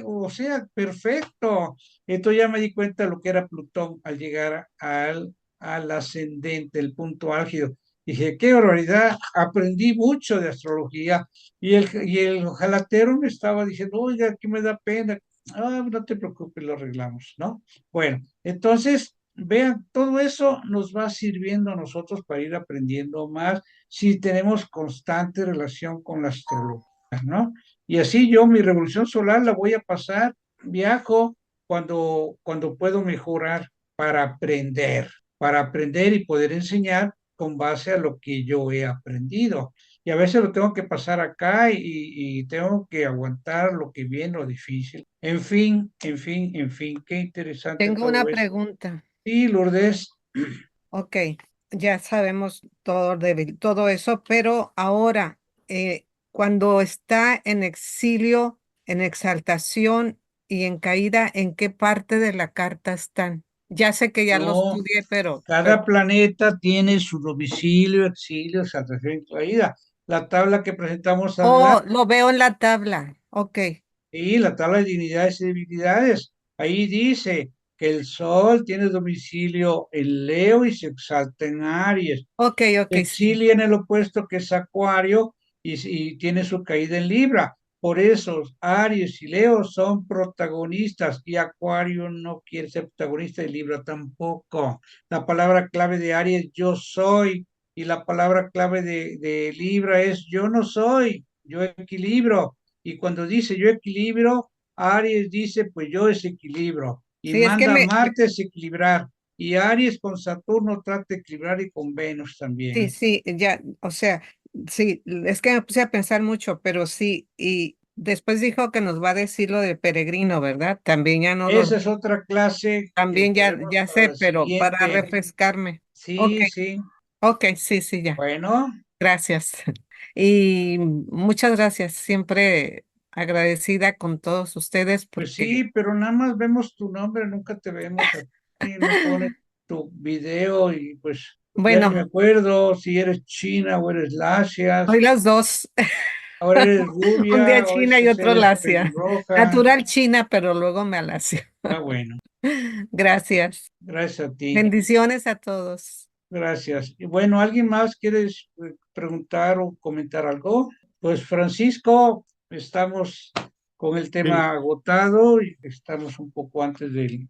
O sea, perfecto. Entonces ya me di cuenta de lo que era Plutón al llegar al ascendente, el punto álgido. Dije, qué barbaridad. Aprendí mucho de astrología. Y el jalatero me estaba diciendo, oiga, que me da pena. Ah, no te preocupes, lo arreglamos, ¿no? Bueno, entonces vean, todo eso nos va sirviendo a nosotros para ir aprendiendo más si tenemos constante relación con la astrología, ¿no? Y así yo mi revolución solar la voy a pasar, viajo cuando puedo mejorar para aprender y poder enseñar con base a lo que yo he aprendido. Y a veces lo tengo que pasar acá y tengo que aguantar lo que viene, lo difícil. En fin, en fin, en fin, qué interesante Tengo una todo esto. pregunta. Sí, Lourdes, Ok, ya sabemos todo eso, pero ahora, cuando está en exilio, en exaltación y en caída, ¿en qué parte de la carta están? Ya sé que ya lo no, estudié, pero cada planeta tiene su domicilio, exilio, exaltación y caída. La tabla que presentamos oh, adelante, lo veo en la tabla. Ok, sí, la tabla de dignidades y debilidades, ahí dice que el Sol tiene domicilio en Leo y se exalta en Aries. ok, ok, sí. Exilia en el opuesto que es Acuario y tiene su caída en Libra. Por eso Aries y Leo son protagonistas y Acuario no quiere ser protagonista y Libra tampoco. La palabra clave de Aries yo soy y la palabra clave de Libra es yo no soy, yo equilibro. Y cuando dice yo equilibro, Aries dice pues yo desequilibro y Sí, es que manda a Marte a desequilibrar. Y Aries con Saturno trata de equilibrar y con Venus sí, también. sí, ya, o sea, sí, es que me puse a pensar mucho, pero sí, y después dijo que nos va a decir lo de peregrino, ¿verdad? También ya no Esa es otra clase que también tenemos ya para sé, la pero para siguiente. refrescarme. Ok, Sí, sí. ok, sí, ya. Bueno, Gracias. Y muchas gracias. Siempre agradecida con todos ustedes pues porque, sí, pero nada más vemos tu nombre, nunca te vemos aquí, no pones tu video y pues ya ni me bueno, acuerdo si eres china o eres soy lacias, las dos. ahora eres Un día rubia o china y otro eres lacia. pelirroja. Natural china, pero luego me alacio. Ah, bueno, Gracias. gracias a ti, Bendiciones a todos. gracias. Y bueno, ¿alguien más quiere preguntar o comentar algo? Pues Francisco, estamos con el Bien, tema agotado y estamos un poco antes de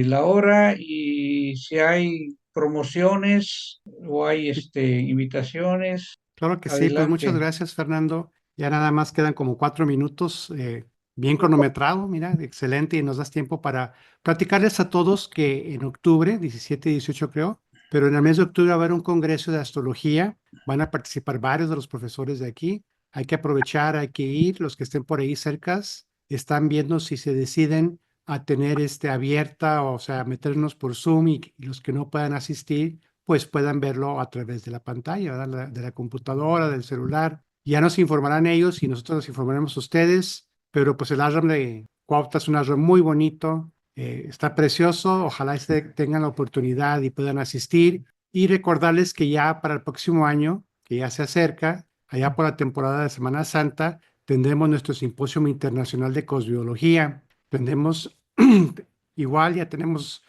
la hora y si hay promociones o hay invitaciones, claro que sí, pues muchas adelante. gracias, Fernando. Ya nada más quedan como 4 minutos, bien cronometrado, mira, excelente, y nos das tiempo para platicarles a todos que en octubre, 17 y 18 creo, pero en el mes de octubre va a haber un congreso de astrología, van a participar varios de los profesores de aquí, hay que aprovechar, hay que ir, los que estén por ahí cercas, están viendo si se deciden a tener abierta, o sea, meternos por Zoom y los que no puedan asistir pues puedan verlo a través de la pantalla, ¿verdad? De la computadora, del celular. Ya nos informarán ellos y nosotros nos informaremos a ustedes, pero pues el ashram de Cuautla es un ashram muy bonito, está precioso, ojalá tengan la oportunidad y puedan asistir y recordarles que ya para el próximo año, que ya se acerca, allá por la temporada de Semana Santa, tendremos nuestro Simposio Internacional de Cosbiología. Tendremos, igual ya tenemos,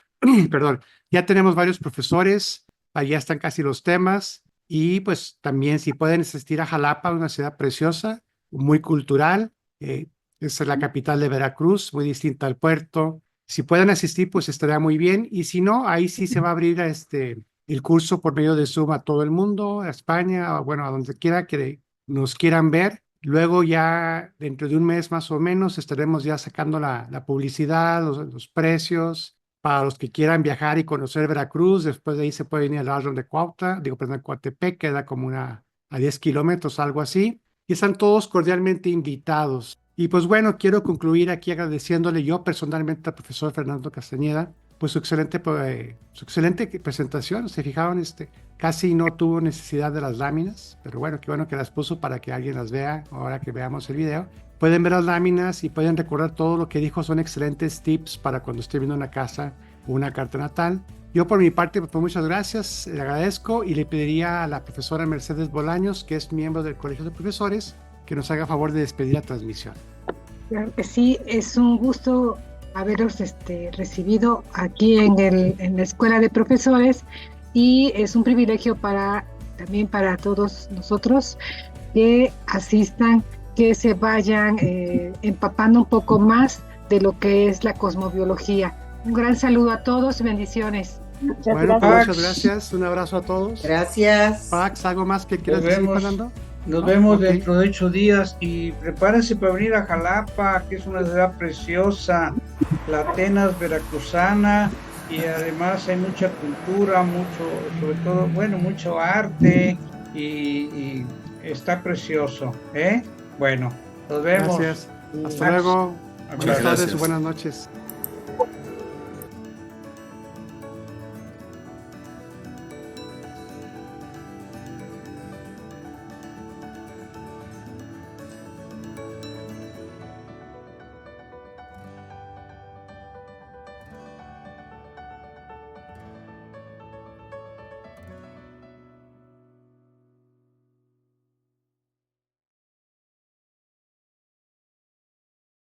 perdón, ya tenemos varios profesores. Allá están casi los temas y pues también si pueden asistir a Jalapa, una ciudad preciosa, muy cultural, es la capital de Veracruz, muy distinta al puerto. Si pueden asistir, pues estaría muy bien y si no, ahí sí se va a abrir el curso por medio de Zoom a todo el mundo, a España, bueno, a donde quiera que nos quieran ver. Luego ya dentro de un mes más o menos estaremos ya sacando la publicidad, los precios para los que quieran viajar y conocer Veracruz. Después de ahí se pueden ir al Ashram de Cuautla, digo, perdón, Coatepec, queda como a 10 kilómetros, algo así. Y están todos cordialmente invitados. Y pues bueno, quiero concluir aquí agradeciéndole yo personalmente al profesor Fernando Castañeda, pues su excelente presentación. Se fijaron, casi no tuvo necesidad de las láminas, pero bueno que las puso para que alguien las vea ahora que veamos el video. Pueden ver las láminas y pueden recordar todo lo que dijo. Son excelentes tips para cuando esté viendo una casa o una carta natal. Yo por mi parte, pues muchas gracias, le agradezco y le pediría a la profesora Mercedes Bolaños, que es miembro del Colegio de Profesores, que nos haga favor de despedir la transmisión. Claro que sí, es un gusto haberos recibido aquí en la Escuela de Profesores y es un privilegio también para todos nosotros que asistan, que se vayan empapando un poco más de lo que es la cosmobiología. Un gran saludo a todos y bendiciones. Bueno, pues muchas gracias, un abrazo a todos. Gracias. Pax, ¿algo más que quieras decir, Fernando? Nos ¿No? vemos Ok. dentro de 8 días y prepárense para venir a Jalapa, que es una ciudad preciosa, la Atenas veracruzana, y además hay mucha cultura, sobre todo, bueno, mucho arte y está precioso, ¿eh? Bueno, nos vemos. Gracias. Hasta Pax. luego. Muchas Buenas tardes gracias. o buenas noches.